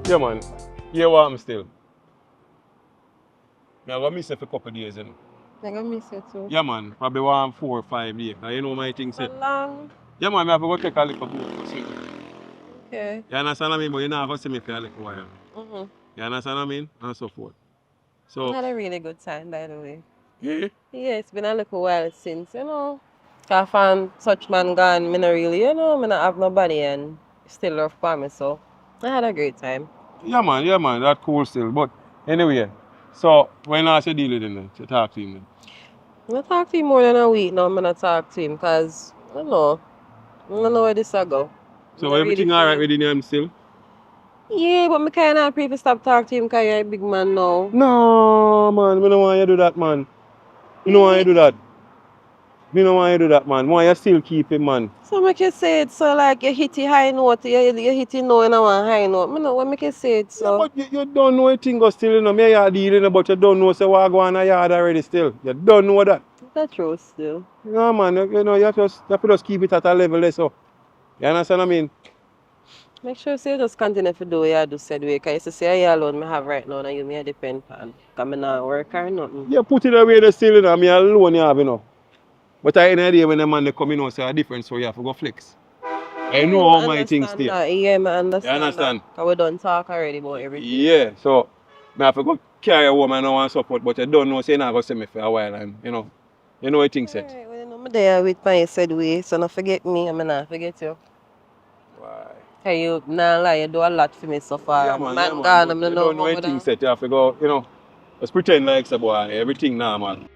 Yeah, man. Yeah, what I'm still. I'm going to miss you for a couple of days, you know. I'm going to miss you too. Yeah, man. Probably 1, 4 or 5 days. You know my thing said. So long. Yeah, man. I have to go take a little boat. Okay. You understand what I mean? But you know, I have to see me for a little while. Mm-hmm. You understand what I mean? And so forth. So, I had a really good time, by the way. yeah. Yeah, it's been a little while since, you know. I found such man gone, me not really, you know, me not have nobody and still love for me, so I had a great time. Yeah, man. That cool still. But Anyway, so when last you deal with him then? To talk to him then? I talk to him more than a week now. I'm not talk to him because I don't know. I don't know where this will go. So I really everything alright feel. with him still? Yeah, but I kind of prefer stop talking to him because you're a big man now. No, man. I don't want you to do that, man. You don't want you to do that. Me don't want you to do that, man. Why you still keep him, man? So make you say it so like you hit the high note, you hit it low and I want high note. I know what make you say it so. Yeah, but you don't know anything go still, you know. Me you dealing, but you don't know say what go on in the yard already still. You don't know that. That's true still. No, man. You know, you have to just keep it at a level there, so. You understand what I mean? Make sure you just continue to do what you do said way. Because you say you alone I have right now and you may depend on. Because I not work or nothing. You put it away there still, you know. Me alone you have, you know. But I ain't idea when the man they come in and say a difference, so you have to go flex. I know how my things stay. That. Yeah, I understand. You understand? Because we done talk already about everything. Yeah, so I have to go carry a woman and support, but you don't know, say you're not going to see me for a while, and you know what things set. Alright, well, you know, I'm there with my said way, so don't forget me, I'm not forget you. Why? Hey, you, nah, lie, you do a lot for me so far. Yeah, man, Man, yeah, gone, man, I'm but you not don't know anything set, you have to go, just pretend like it's a boy, everything now, man.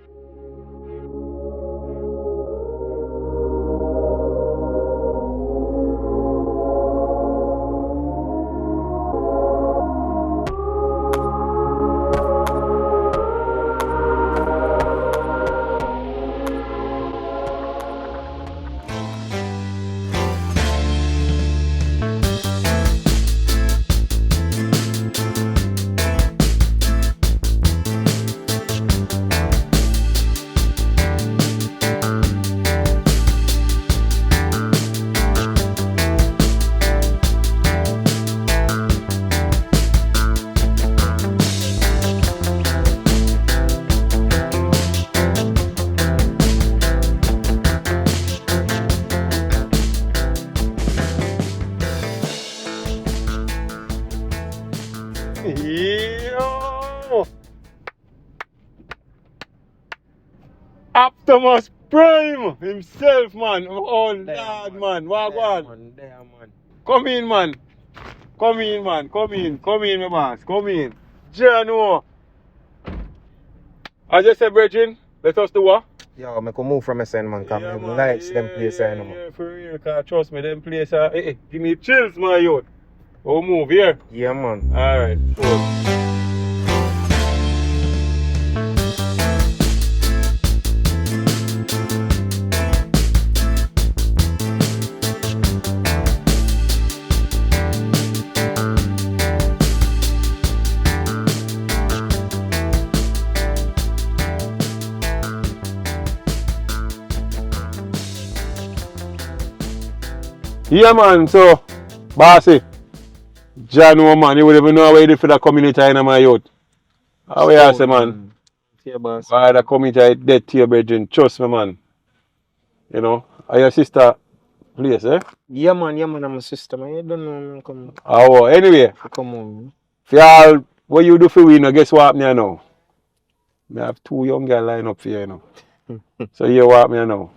Yo! Optimus Prime himself, man. Oh, Lord, man. What on? Come in, man. Come in, man. Come in, my boss. Come in. Jano. As I said, brethren, let us do what? Yo, I can move from a send man, come Yeah, me man. likes them place I know. Yeah, for real, cause trust me, them place give me chills, my youth. Oh, move here. Yeah, man. Alright, cool. Yeah, man, so, bossy, Jano, man, you would even know how you did for the community in my youth. How you say, man? Yeah, boss. Why the community is dead to your brethren, trust me, man. You know, are your sister place, eh? Yeah, man, I'm a sister, man. You don't know me come. Oh, anyway, Come on. for all what you do for we, now, guess what happening now? I have two young girls lined up for you, you know. So you what happening now?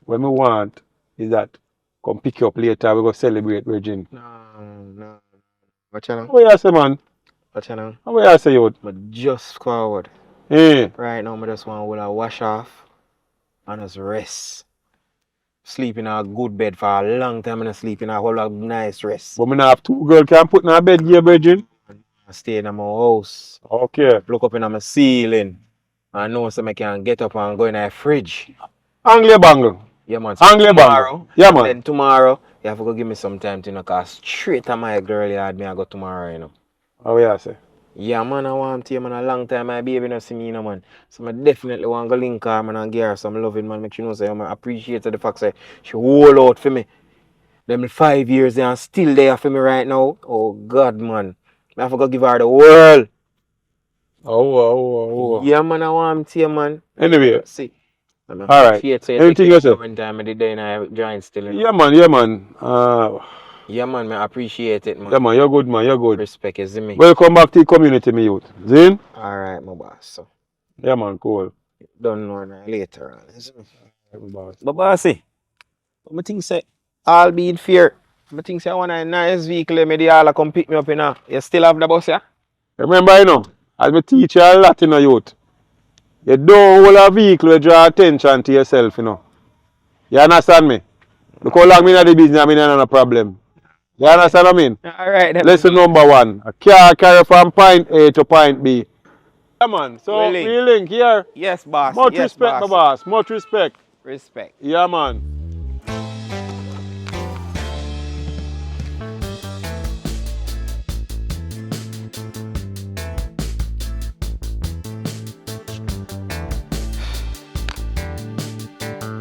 What me want is that come pick you up later, we go celebrate Virgin. No. What you know? How you say, man? What you know? How you say, you? But just forward. Eh. Right now, I just want to wash off and just rest. Sleep in a good bed for a long time and I sleep in a whole lot of nice rest. But me not have two girls can put in a bed here, Virgin. I stay in my house. Okay. Look up in my ceiling. I know so I can get up and go in a fridge. Angle bangle. Yeah, man. So Angle bangle. Yeah, man. Then tomorrow, you have to go give me some time to cause straight to my girl yard me I go tomorrow, you know. How you say? Yeah, man, I want to, man, a long time my baby not see me, you know, man. So I definitely want to go link her, man, and give her some loving, man. Make sure you know, say, I appreciate the fact that she hold out for me. Them 5 years and still there for me right now. Oh, God, man. I have to go give her the world. Oh. Yeah, man, I want to, man. Anyway. See. Alright. Anything you say? When time I did then I joined still. You Yeah, know? man. Yeah, man, I appreciate it, man. Yeah, man, you're good, man. You're good. Respect, you see me? Welcome back to the community, me youth. Zin? Alright, my boss. So. Yeah, man, cool. Don't know now later on. Boss. But bossy, I think say all being fair. I think say I want a nice vehicle, maybe all come pick me up, you know. You still have the bus, yeah? Remember, you know, As me teach you a lot, you know, youth. You don't hold a vehicle to draw attention to yourself, you know. You understand me? Look how long me in the business, I mean, no problem. You understand what I mean? Alright then. Lesson number one. A car carry from point A to point B. Yeah, man. We So, link. we link here. Yes, boss. Much Yes, respect, my boss. Much respect. Respect. Yeah, man.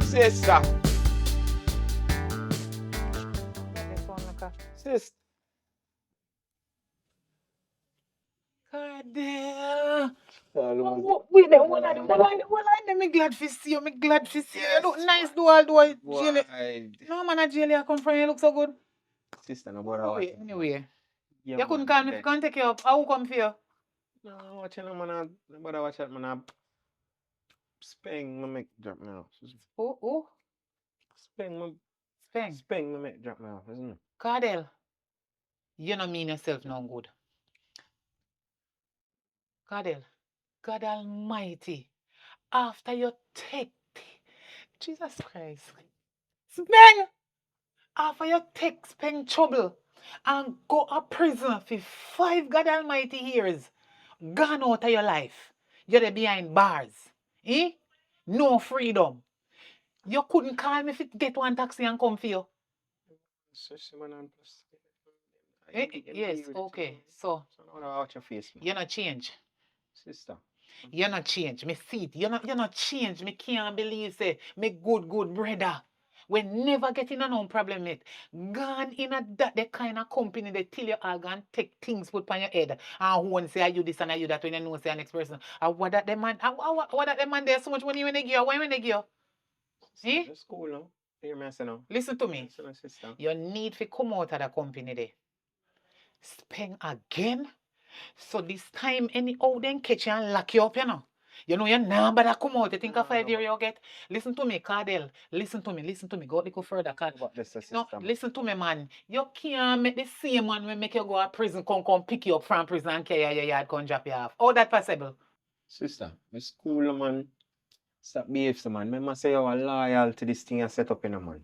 Sister. Sister. Goddamn. Wait, the one of them, me glad to see you. Me glad to see you. You look nice, do all jelly. No man, a jelly I come from you look so good. Sister, no bother. Wait, anyway. Yeah, You couldn't call me if you can't take you up. I will come for you. No, watch it, man. No bother watch it, man. Speng, me make drop now. Who? Speng, me. Speng. Speng, me make drop now, isn't it? Cardell, you don't mean yourself no good. Cardell, God Almighty, after you take, Jesus Christ, Speng, after you take Speng trouble and go to prison for 5 God Almighty years, gone out of your life, you're there behind bars, no freedom. You couldn't call me if you get one taxi and come for you. Yes, okay. So, Watch your face, man. you're not change. Sister. You're not change. Me see it. You're not change. Me can't believe say me good brother. We never get in a no problem yet. Gone in a that the kind of company they tell you all gonna take things put on your head and who say are you this and are you that when you know say the next person. And what that the man what that the man there's so much money when they give you, why when they give you? Eh? That's cool, no? Hear me say no. Listen to me. Listen, sister. You need to come out of the company there. Spend again. So this time anyhow then catch you and lock you up, you know. You know you're not better come out. You think of 5 years you get. Listen to me, Cardell. Listen to me. Go a little further, Cardell. No, listen to me, man. You can't make the same man when make you go to prison, come pick you up from prison and carry your yard, come drop you off. How that possible? Sister, it's cool, man. Stop behave, man. Remember say you are loyal to this thing I set up in a man.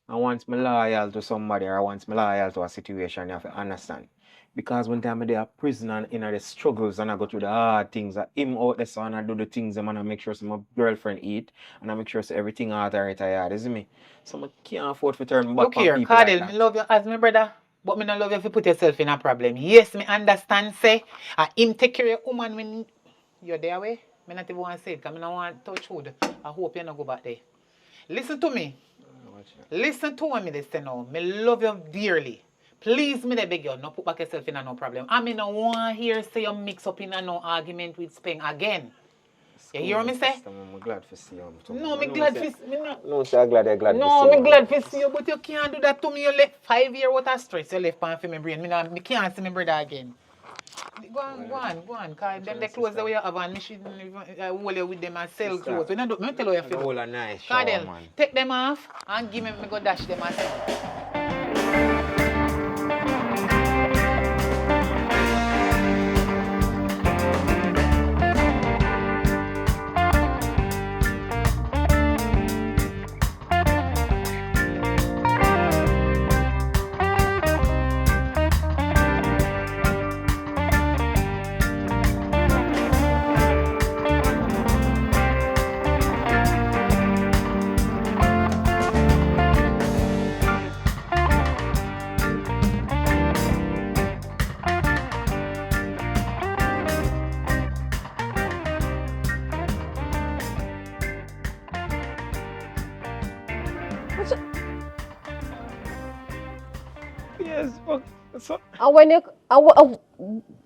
And once me loyal to somebody or once me loyal to a situation, you have to understand. Because when time they are prison and in the struggles and I go through the hard things, that him out there so and I do the things and I make sure my girlfriend eat and I make sure everything out there retired, isn't me? So I can't afford to turn back. Look here, Cardell, me love you as my brother. But me not love you if you put yourself in a problem. Yes, me understand, say, him take care of your woman when you're there way. Me not even want to say it, because I don't want to touch wood. I hope you not go back there. Listen to me. Listen to what me they say now. Me love you dearly. Please me they beg you, not put back yourself in a no problem. I mean, no one here say you mix up in a no argument with Speng again. You hear me say? I'm glad to see you. No, me glad to see you. No, say I'm glad to see you. No, me glad to see you, but you can't do that to me. You left 5 years out of stress. You left pan for my brain. Me can't see my brother again. Go on. Cause them they clothes the way you have and me shouldn't even hold you with them and sell clothes. Me tell you feel. Hold a nice shower, man. Take them off and give me go dash them and sell. Yes, but so. And when you,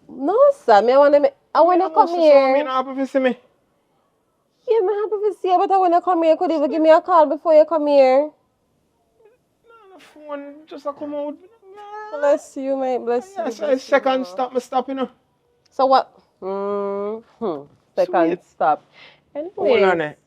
no, sir, me want to. And when you come here, Me not happy to see me. yeah, me happy to see you. But when you come here, could you even give me a call before you come here? No, the phone just a come out. Bless you, mate. Bless you. Yes, a second stop, me stop, you know. So what? Second stop. Hold on, Anyway,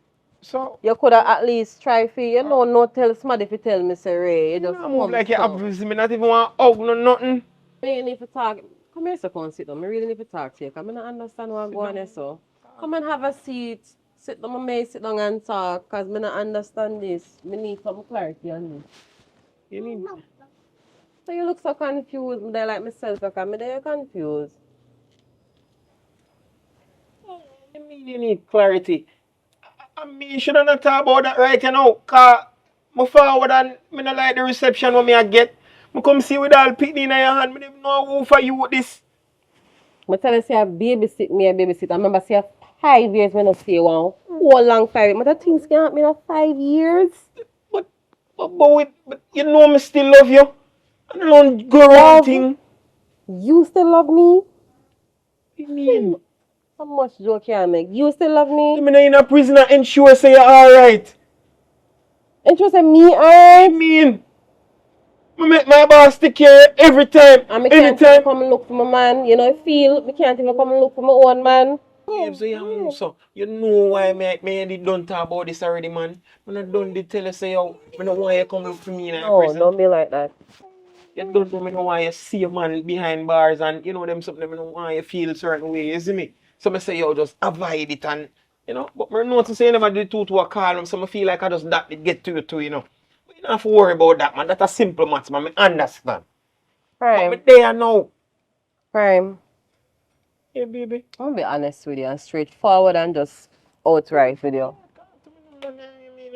so you could have at least try for you know not tell somebody if you tell me say Ray. You just move come like you so. happy to see me. Not even want hug, no nothing. You need to talk. Come here, so come sit down. I really need to talk to you. Because I don't understand what's going on here, so. Come and have a seat. Sit down, sit down and talk. Because I don't understand this. I need some clarity on this. You mean? So you look so confused. I like myself, because I'm there confused. I mean you need clarity. I mean, you should not talk about that right now. Because I forward and I don't like the reception when I get. I come see with all picking in your hand. I don't know who for you with this. I tell you, say I babysit me, I babysit. I remember, say 5 years when I stay one whole long 5 years. But things can't happen in 5 years. But you know me still love you. I don't go around Love? thing. You still love me? What you mean? How much joke can I make? You still love me? I mean, in a prison, I ensure say you're alright. Ensure say me alright? What you mean? I make my boss take care every time. And I can't even come and look for my man. You know, I feel I can't even come and look for my own man. So you know why me don't talk about this already, man. When I done tell you say yo, I don't want you come look for me in no, prison. Don't be like that. You don't know me don't want you see a man behind bars and you know them something I don't want you feel a certain way, you see me? So I say yo just avoid it and you know, but I notice you never do it to a call them, so I feel like I just that it get to you too, you know. But you don't have to worry about that, man. That's a simple matter, man. I understand. Prime. But there now. Prime. Yeah, baby. I'm gonna be honest with you and straightforward and just outright with you.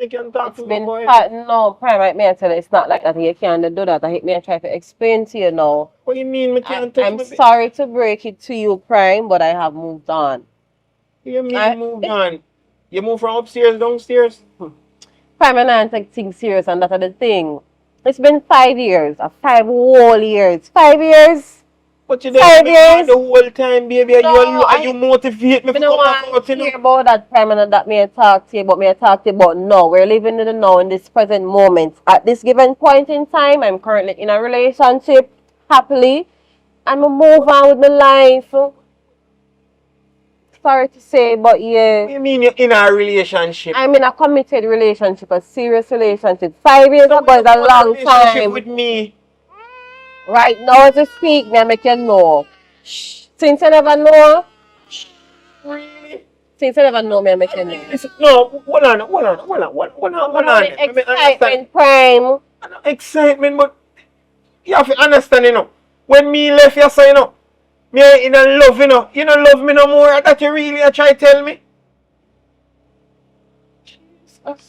It's been no, Prime, may I tell you, it's not like that. You can't do that. I try to explain to you now. What do you mean me can't touch I'm sorry to break it to you, Prime, but I have moved on. You mean moved on? You moved from upstairs downstairs? Prime and I take things serious and that's the thing. It's been 5 years, 5 whole years. 5 years? But you didn't make the whole time, baby. No, you motivate me to come back out, you know? About that time and that me talk to you about now. We're living in the now in this present moment. At this given point in time, I'm currently in a relationship, happily, and I move on with my life. Sorry to say, but yeah. What do you mean you're in a relationship? I'm in a committed relationship, a serious relationship. 5 years ago is a long time. With me. Right now, as you speak, me I make you know. Since you never know. Really? Since you never know, me I make you know. No, hold on. Excitement, Prime. Excitement, but you have to understand, you know. When me left you, so, you know, me in a love, you know. You don't love me no more. That you really try to tell me.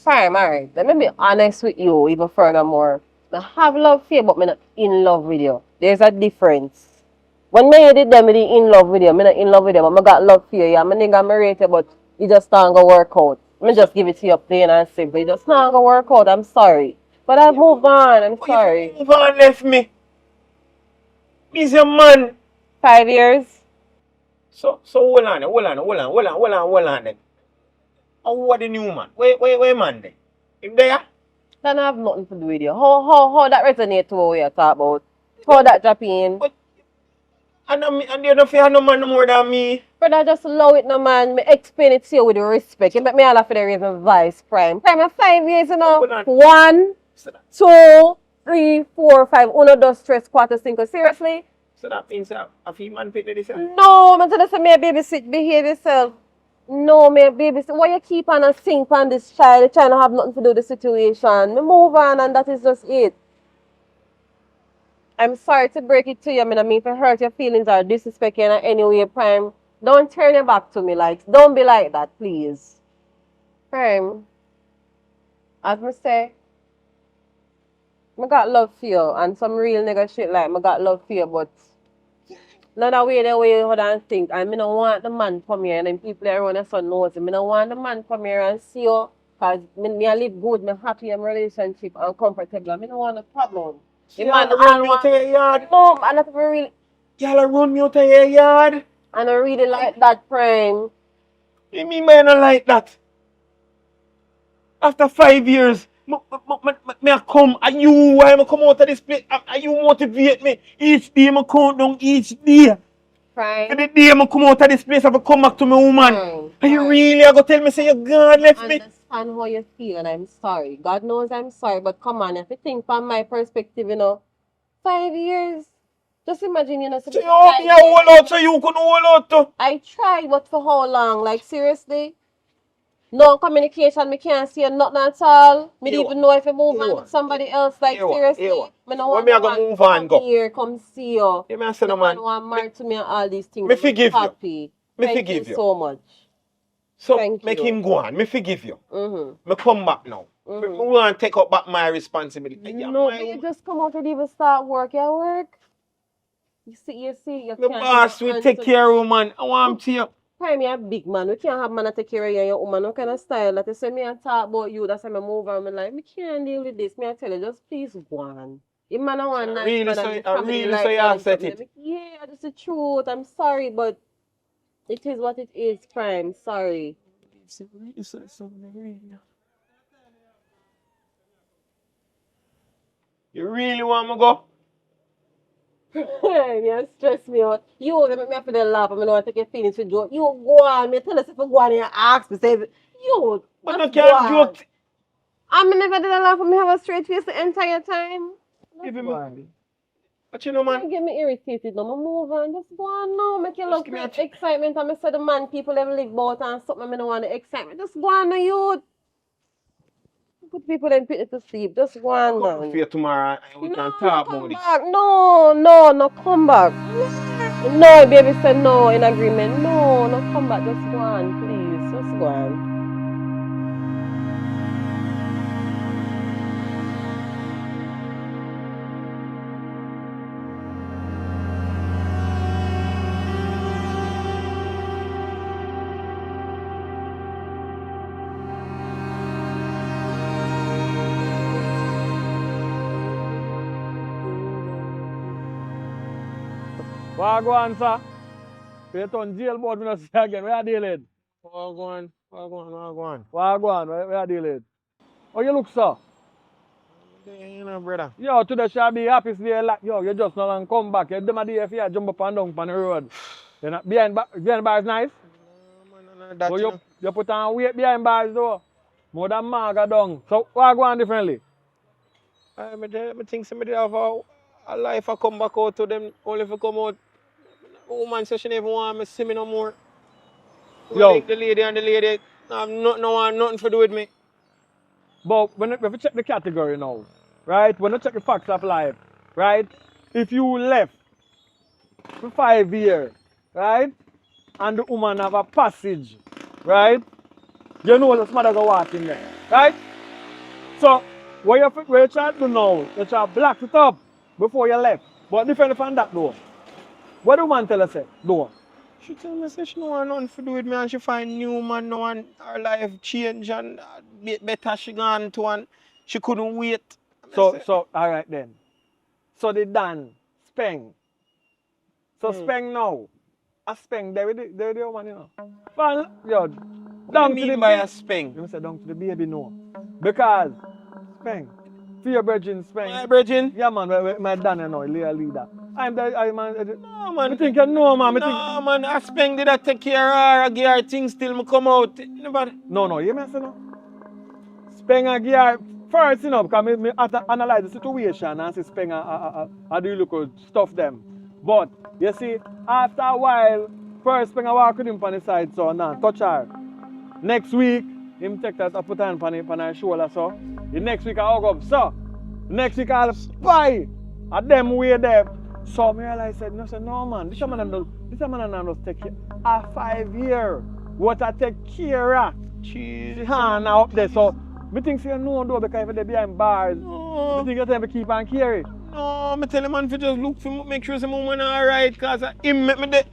Prime, alright. Let me be honest with you even furthermore. I have love for you, but I'm not in love with you. There's a difference. When me did them, I in love with you. I'm not in love with you, but I got love for you. I'm a nigga married, but it just not gonna work out. Me just give it to you plain and simple. It just not gonna work out. I'm sorry. But I've moved on. I'm sorry. Move on, left me. Me's your man. 5 years. So hold on then. How what the new man? Where man then? Him there? That have nothing to do with you. How that resonate to what we are talking about? How that drop in? And you don't feel no man no more than me. But I just allow it no man. Me explain it to you with respect. You make me all have to the reason vice Prime. Prime 5 years, you know. 1, 2, 3, 4, 5. Uno, dos, tres, cuatro, cinco. Seriously? So that means a female man pick this. No, man, tell us me a babysit, behave yourself. No, me a babysit. Why you keep on and sink on this child? You're trying to have nothing to do with the situation. Me move on and that is just it. I'm sorry to break it to you. I mean, if it hurt your feelings or disrespect you in any way, Prime, don't turn your back to me. Like, don't be like that, please. Prime, as I say, I got love for you and some real nigga shit like I got love for you, but not the way you hold and think. And I don't want the man come here and then people around the sun knows it. I don't want the man come here and see you because I live good, I'm happy in my relationship and comfortable. I don't want a problem. The man run me out of your yard. No, I'm not really. Y'all run me out of your yard. I don't really like that, Prime. You mean I don't like that? After 5 years, me come and you why I come out of this place and you motivate me. Each day I count down each day. Prime. For the day I come out of this place I come back to my woman. And you really are going to tell me say you're gone left me? I understand how you feel and I'm sorry. God knows I'm sorry, but come on, if you think from my perspective, 5 years. Just imagine, you know, So you help me hold out so you couldn't hold out too. I tried, but for how long? Like, seriously? No communication, me can't see nothing at all. Me don't even know if I move on with somebody else. Like, seriously? Me no When want me no I go one move on come go. here, come see you. Yeah, me I say no No one man. want married to me and all these things. Me I'm forgive you. happy. Me Thank you forgive you. so much. So Thank make you. him go on. Me forgive you. Mm-hmm. Me come back now. Me want to take up back my responsibility. No, but you just come out and even start work. You work. You see, you The can't boss will take care of woman. I want him to you. Prime, me a big man. We can't have man to take care of you and your woman. No kind of style. That you say me and talk about you. That's why I move on. I'm like, me can't deal with this. Me I tell you, just please go on. If man I want nice Really man so, and the family really like so you that and accept something, it? yeah, that's the truth. I'm sorry, but it is what it is, Prime. Sorry. You really want me to go? You stress me out. You make me have to laugh. I mean, I take your feelings for joke. You go on. Me tell us if you go on and you ask me, say, you But just no go can't on. joke. I mean, never did a laugh. Me have a straight face the entire time. Give Just him go a... on. But you know, man. Don't get me irritated no. I move on. Just go on now. Make you Just look give me a create excitement. And I say the man people ever live about and something I don't want the excitement. Just go on now, you. Put people in pity to sleep. Just go on, Come man. for you tomorrow and we No, can no, talk about come this. back. No, no, no, come back. No, baby said no in agreement. No, no, come back. Just go on, please. Just go on. Wagwan, sir. You turn jailboard, me not see again. Where are you dealing? Wagwan. Wagwan, where are you dealing? How you look, sir? You know, brother. Yo, today shall be happiest day like yo, you just not long come back. You them a day if you jump up and down on the road. You know, behind bars nice. That, But you know. you put on weight behind bars though. More than maga down. So what go on differently? I think somebody have a life I come back out to them only if I come out. Woman says she never want me see me no more. Yo. Like the lady have nothing to do with me. But when if you check the category now, right? When you check the facts of life, right? If you left for 5 years, right? And the woman have a passage, right? You know the mother go walk in there, right? So what you try to do now, you try to black it up before you left. But different from that though. What do man tell us say? Do? She tell me say she no want nothing to do with me and she find new man now and her life change and better she gone to and she couldn't wait. So alright then. So the Dan, Speng. So Speng now. A Speng there with the woman, you know. Well, yo, down to the by a Speng? You say down to the baby no. Because Speng. For your brethren, Speng. My brethren? Yeah man, my Dan you know, leader. I'm no man. I think you know man. No man, a Speng did I take care of her, I give her things till me come out. No, you may say no. Speng and give her first, you know, because me have to analyze the situation and see Speng and do look good stuff them. But you see, after a while, first Speng I walk with him on the side, so now touch her. Next week, him take that I put her on her shoulder, so. The next week I hug up, so. Next week I'll buy. At them way there. So me realize said, no man, this man just take care. A 5 year. What I take care of. Jeez. Now up there, so. Me think you know though because if they behind bars. No. Me think you tell me keep on carry. No, me tell the man to just look for make sure some woman alright, cause him make me there.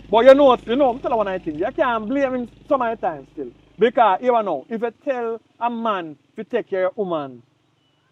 But you know, I'm telling you one thing. You can't blame him so many times still. Because even now, if you tell a man to take care of a woman,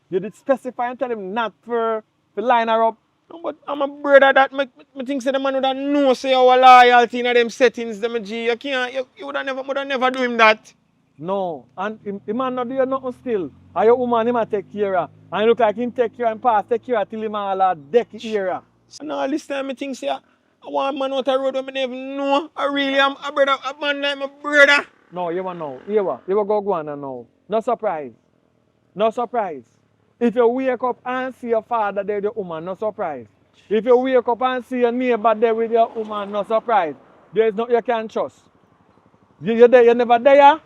you did specify and tell him not to line her up. No, but I'm a brother that me think say the man would have know say our loyalty in them settings, them G. You can't you would have never do him that. No, and the man not do nothing still. And your woman him a take care of. And you look like him take care and pass, take care till him all a deck area. And all this time I think say I want man out the road when I never know. I really am a brother, a man like my brother. No, you won't know. You will go on and know. No surprise. No surprise. If you wake up and see your father there, the woman, no surprise. If you wake up and see your neighbor there with your woman, no surprise. There is no you can trust. You there, you never there.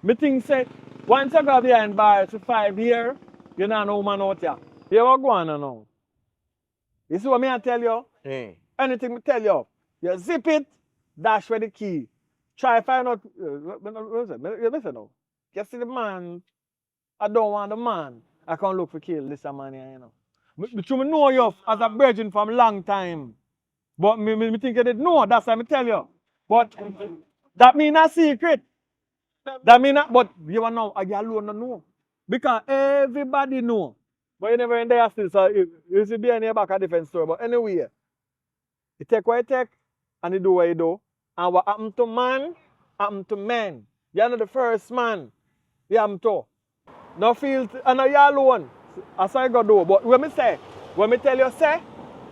Me think say once you go behind bars for 5 years, you know no woman out here. You what go on now? You see what me I tell you? Anything me tell you, you zip it, dash with the key. Try find out listen now. You see the man, I don't want the man. I can't look for kill this man here, you know. Me know you as a virgin from long time. But me think you did know, that's why I tell you. But that mean a secret. That mean that, but you know, you alone don't know. Because everybody know. But you never in there still, so you see behind your back a different story. But anyway, you take what you take, and you do what you do. And what happened to man, happened to men. You're not the first man. You happen to. No feel, and you alone. That's how you go do. But when me tell you say,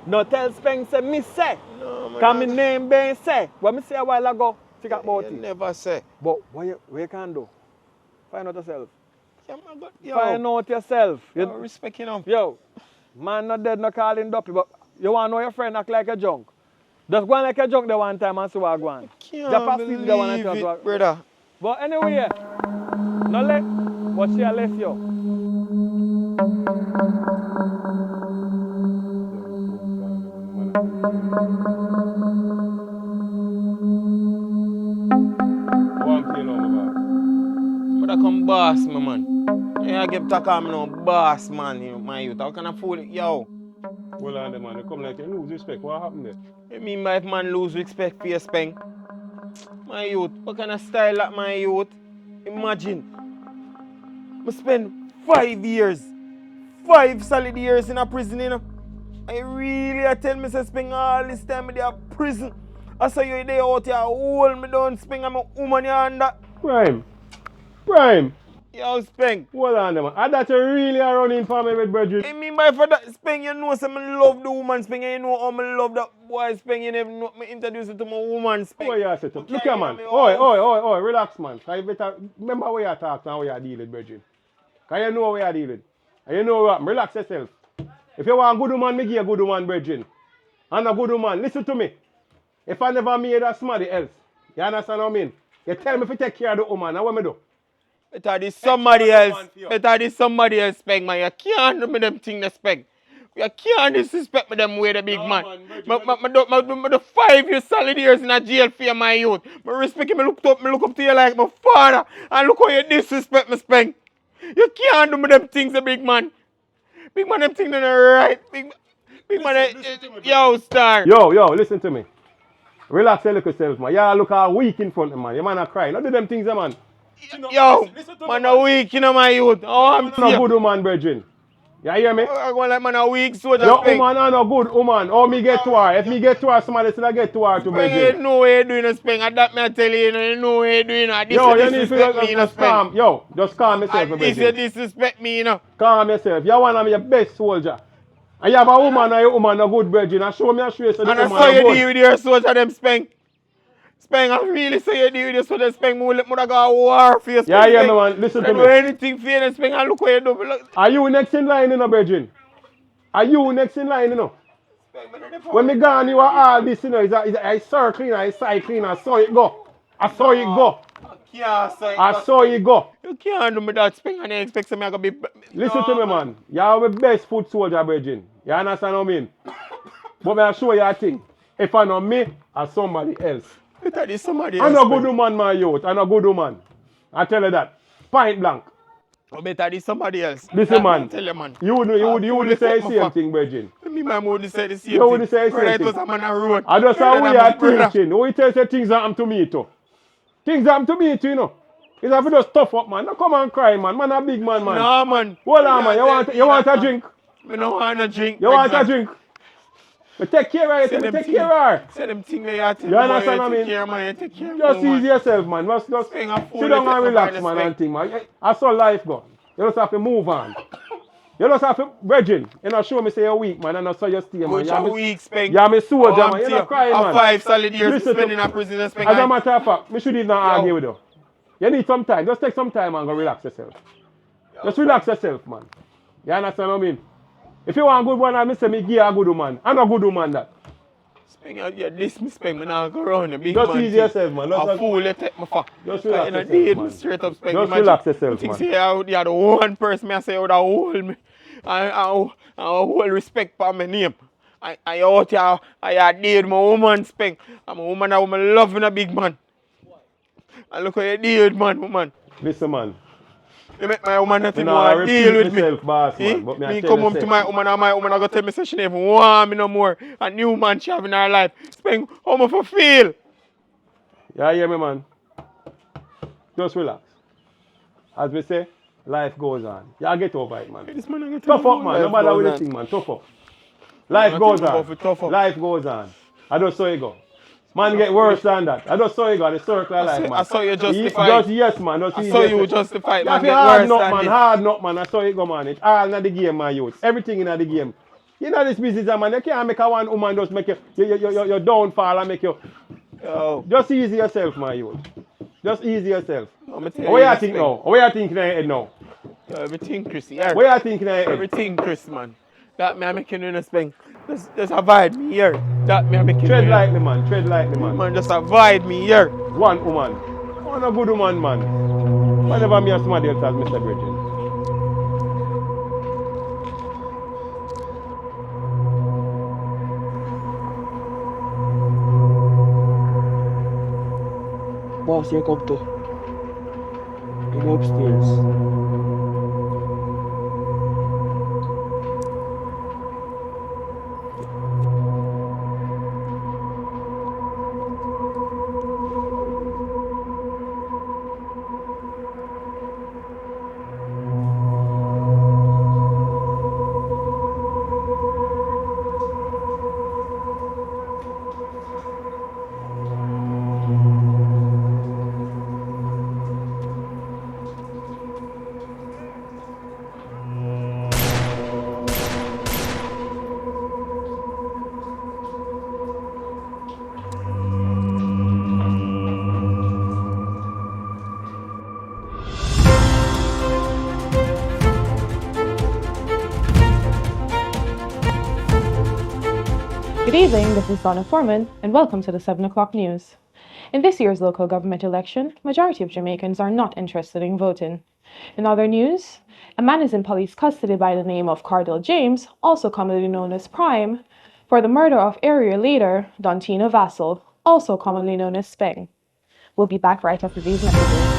no tell Speng say me say. No, man. Because my name being say. When me say a while ago, think about it. Never say. But what you can do? Find out yourself. Yeah, man, but, yo, Find out yourself. yo, respect him. Yo, man not dead, no calling duppy, but you want to know your friend act like a junk. Just go on like a junk the one time and see what go on. Can't believe it, brother. But anyway, no let, but she left you. But I come boss me, man. Yeah, I give talk on me now, boss man, you know, my youth. How can I fool it? Yo. Well on the man, you come like you lose respect. What happened there? You mean by if man lose respect for your Speng? My youth, what kind of style like my youth? Imagine. I spend 5 years, 5 solid years in a prison, you know. I tell me say Speng all this time in a prison. I saw you there out here, hold me down, Speng, I'm a woman here and that. Prime. Yo, Speng. Hold on, man. I thought you really are running for me with brethren. I mean by for that, Speng, you know say I love the woman, Speng, and you know how I love that boy, Speng, you never know me introduce you to my woman, Speng. What you say to look here, man. Oi, relax, man. Cause you better remember where you talk and where you deal with, brethren. Cause you know where you deal with. And you know what, relax yourself. If you want a good woman, me give you a good woman, brethren. And a good woman, listen to me. If I never made that somebody else, you understand what I mean? You tell me if you take care of the woman, now what me do? Better this somebody else. Better this somebody else, Speng, man. You can't do me them things, the Speng. You can't disrespect me them way, the big man. I do 5 years solid years in a jail for my youth. I respect you, me look up to you like my father. And look how you disrespect me, Speng. You can't do me them things, the big man. Big man, them things are right. Big man, yo, star. Yo, listen to me. Relax your little self, man. You look all weak in front of man. Your man are crying. Don't do them things, man. Yo, man a weak, you know, my youth. Oh, I'm not a good woman, brethren. You hear me? I'm going like man a weak soldier. Your woman are not good woman. How me get to her? If me get to her, somebody still get to her to brethren. You know what you're doing, Speng. And that me I tell you, you know what you're doing. Yo, you need to just calm. Yo, just calm yourself, brethren. You disrespect me, you know. Calm yourself. You want to be your best soldier. And you have a woman and your woman a good brethren. And show me a show so the woman and I saw you deal with your soldier, them Speng. Speng, I really say you deal with your soldier, Speng. I let me go war for you, Speng. Yeah, man. Listen to me. I do anything for you, Speng. And look what you do. Are you next in line, you know, brethren? Are you next in line, you know? When me gone, you are all this, you know, it's circle, you know, it's cycling, I saw it go. I saw it go. I saw it go. You can't do me that, Speng, and you expect me to be... Listen to me, man. You are the best foot soldier, brethren. You understand what I mean? But I'll show you a thing. If I know me, or somebody else. That is somebody else. I'm a good woman, my youth. I'm a good woman. I tell you that. Point blank. Oh, better is somebody else. Listen, man. Tell you, man. You would say the same thing, Virgin. Me, man, would say the same thing. You would say the same thing. I just how we are teaching. We tell you things happen to me too. Things happen to me too, you know. It's have to just tough up, man. Don't come and cry, man. Man, a big man, man. No, man. Hold on, man. You want a drink? I don't want a drink. You want a drink? But take care of it. Take care of her. Say them things they are you understand what I mean? Take care, just ease yourself, man. Just sit down and relax, man, and think, man. That's how life go. You just have to move on. You just have to, Virgin, you know, show me say you're weak, man, and I saw you stay, man. You're weak, Speng. You're my soldier, man. You're not crying, man. 5 solid years spent in a prison, Speng. As a matter of fact, me shouldn't argue with you. You need some time. Just take some time and go relax yourself. Just relax yourself, man. You understand what I mean? If you want a good one, I say me give you a good woman. I'm a good woman that. Speng, you diss me, Speng. Me not go around the big Just man ease thing. yourself, man. A fool you take me for. Just You relax know, yourself, deal man. straight up, Speng. Just Imagine, relax you yourself, think man. say you're the one person I say would have hold me. I hold respect for my name. I out here, I deal with my woman, Speng. I'm a woman that woman loving a big man. And look how you deal with man, woman. Listen, man. You make my woman not Me even nah want to deal repeat with me. myself, boss, Eh? man. But me I Me tell come you, home say. to my woman and my woman I go tell me say she never want me no more. A new man she have in her life. Speng, how much I feel? Yeah, hear me, man. Just relax. As we say, life goes on. Yeah, get over it, man. Hey, this man I go tell Tough me up, about man. No life matter goes what you on. think, man. Tough up. Man, Life I goes tell me on. about it tough up. Life goes on. I just saw it go. Man get worse than that. I just saw it go. The circle of life, man. I saw you justify Just it. yes, man. Just I easy saw you yourself. justify it, You have man. to Get harden worse up, than man. this. Harden up, man. I saw it go, man. It's all in the game, man, youth. Everything in the game. You know this business, man. You can't make a one woman just make you downfall and make you. Yo, Just easy yourself, my youth. Just easy yourself. I'm going to tell What you you this think thing. now? What you think in your head now? Yo, everything, Chris. Yeah. What you think in your head? Everything, Chris, man. That me I making you know, Speng. Just avoid me here. That me I making Tread you know. lightly, man. Tread lightly, You man. man just avoid me here. One woman. One a good woman, man. Whenever me and somebody else as Mr. Bridget. Boss, here come to. You go upstairs. Good evening, this is Donna Foreman, and welcome to the 7 o'clock news. In this year's local government election, majority of Jamaicans are not interested in voting. In other news, a man is in police custody by the name of Cardell James, also commonly known as Prime, for the murder of area leader Dontina Vassell, also commonly known as Speng. We'll be back right after these messages.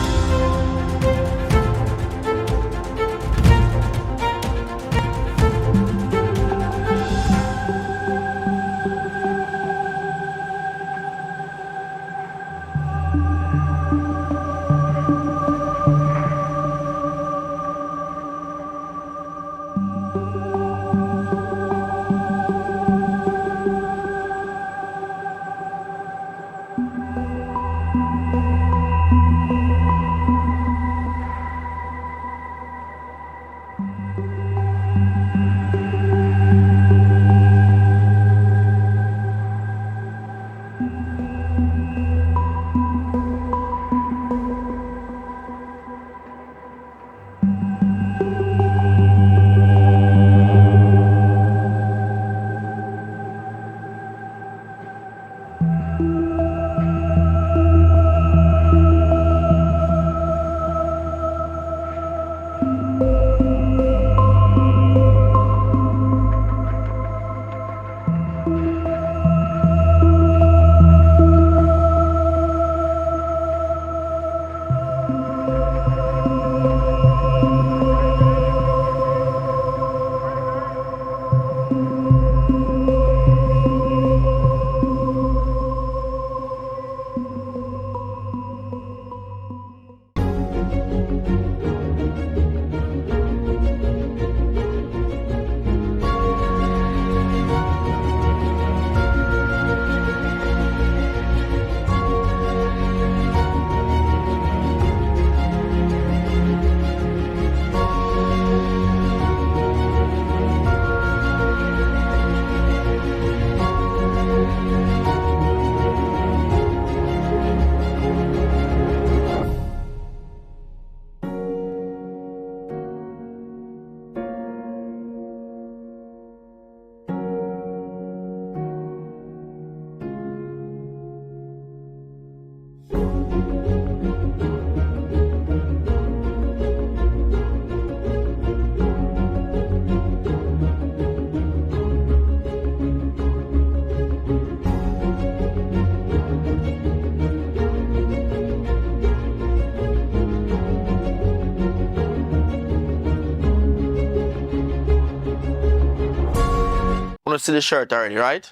see the shirt already, right?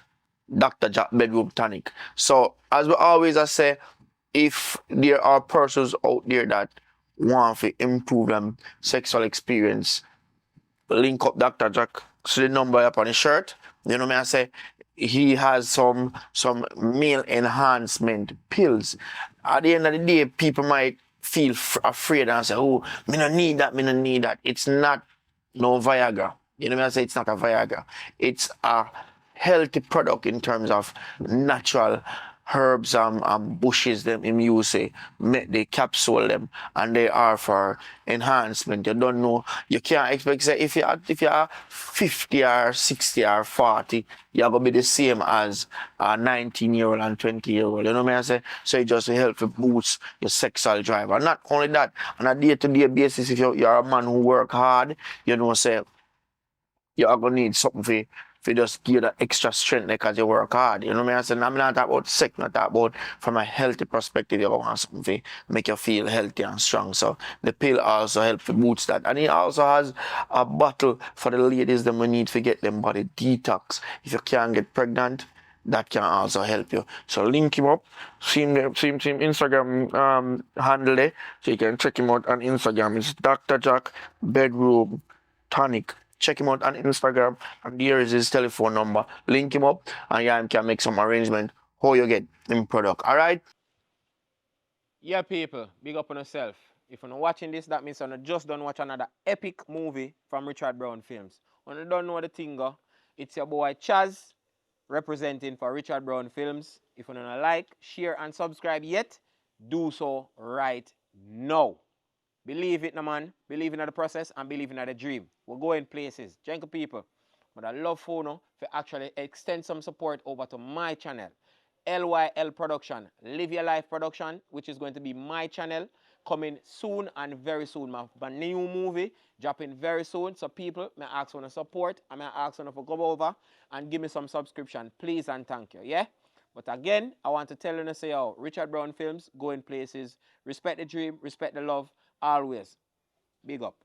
Dr. Jack Bedroom Tonic. So, as we always say, if there are persons out there that want to improve them sexual experience, link up Dr. Jack. See the number up on his shirt. You know me, I say he has some male enhancement pills. At the end of the day, people might feel afraid and say, "Oh, me no need that. Me no need that." It's not no Viagra. You know me, I say it's not a Viagra. It's a healthy product in terms of natural herbs and bushes them him use say make the capsule them and they are for enhancement. You don't know, you can't expect say if you're 50 or 60 or 40 you're gonna be the same as a 19-year-old and 20-year-old. You know what I say? So it just help to boost your sexual drive. And not only that, on a day-to-day basis, if you're a man who work hard, you know say you are gonna need something for just give that extra strength because you work hard. You know what I mean? I'm not talking about sex, not talking about from a healthy perspective, you want something to make you feel healthy and strong. So the pill also helps to boost that. And it also has a bottle for the ladies that we need to get them body detox. If you can't get pregnant, that can also help you. So link him up, same Instagram handle there, so you can check him out on Instagram. It's Dr. Jack Bedroom Tonic. Check him out on Instagram, and there is his telephone number. Link him up, and yeah, can make some arrangement how you get him product. All right. Yeah, people, big up on yourself. If you're not watching this, that means you're just don't watch another epic movie from Richard Brown Films. When you don't know the thing, it's your boy Chaz representing for Richard Brown Films. If you don't like, share, and subscribe yet, do so right now. Believe it, no man. Believe in the process and believe in the dream. We're going places. Janky people. But I love for you to actually extend some support over to my channel. LYL Production, Live Your Life Production, which is going to be my channel, coming soon and very soon. My new movie dropping very soon. So people, may I ask for support. I may ask for come over and give me some subscription, please and thank you. Yeah. But again, I want to tell you to say, oh, Richard Brown Films, going places, respect the dream, respect the love, always. Big up.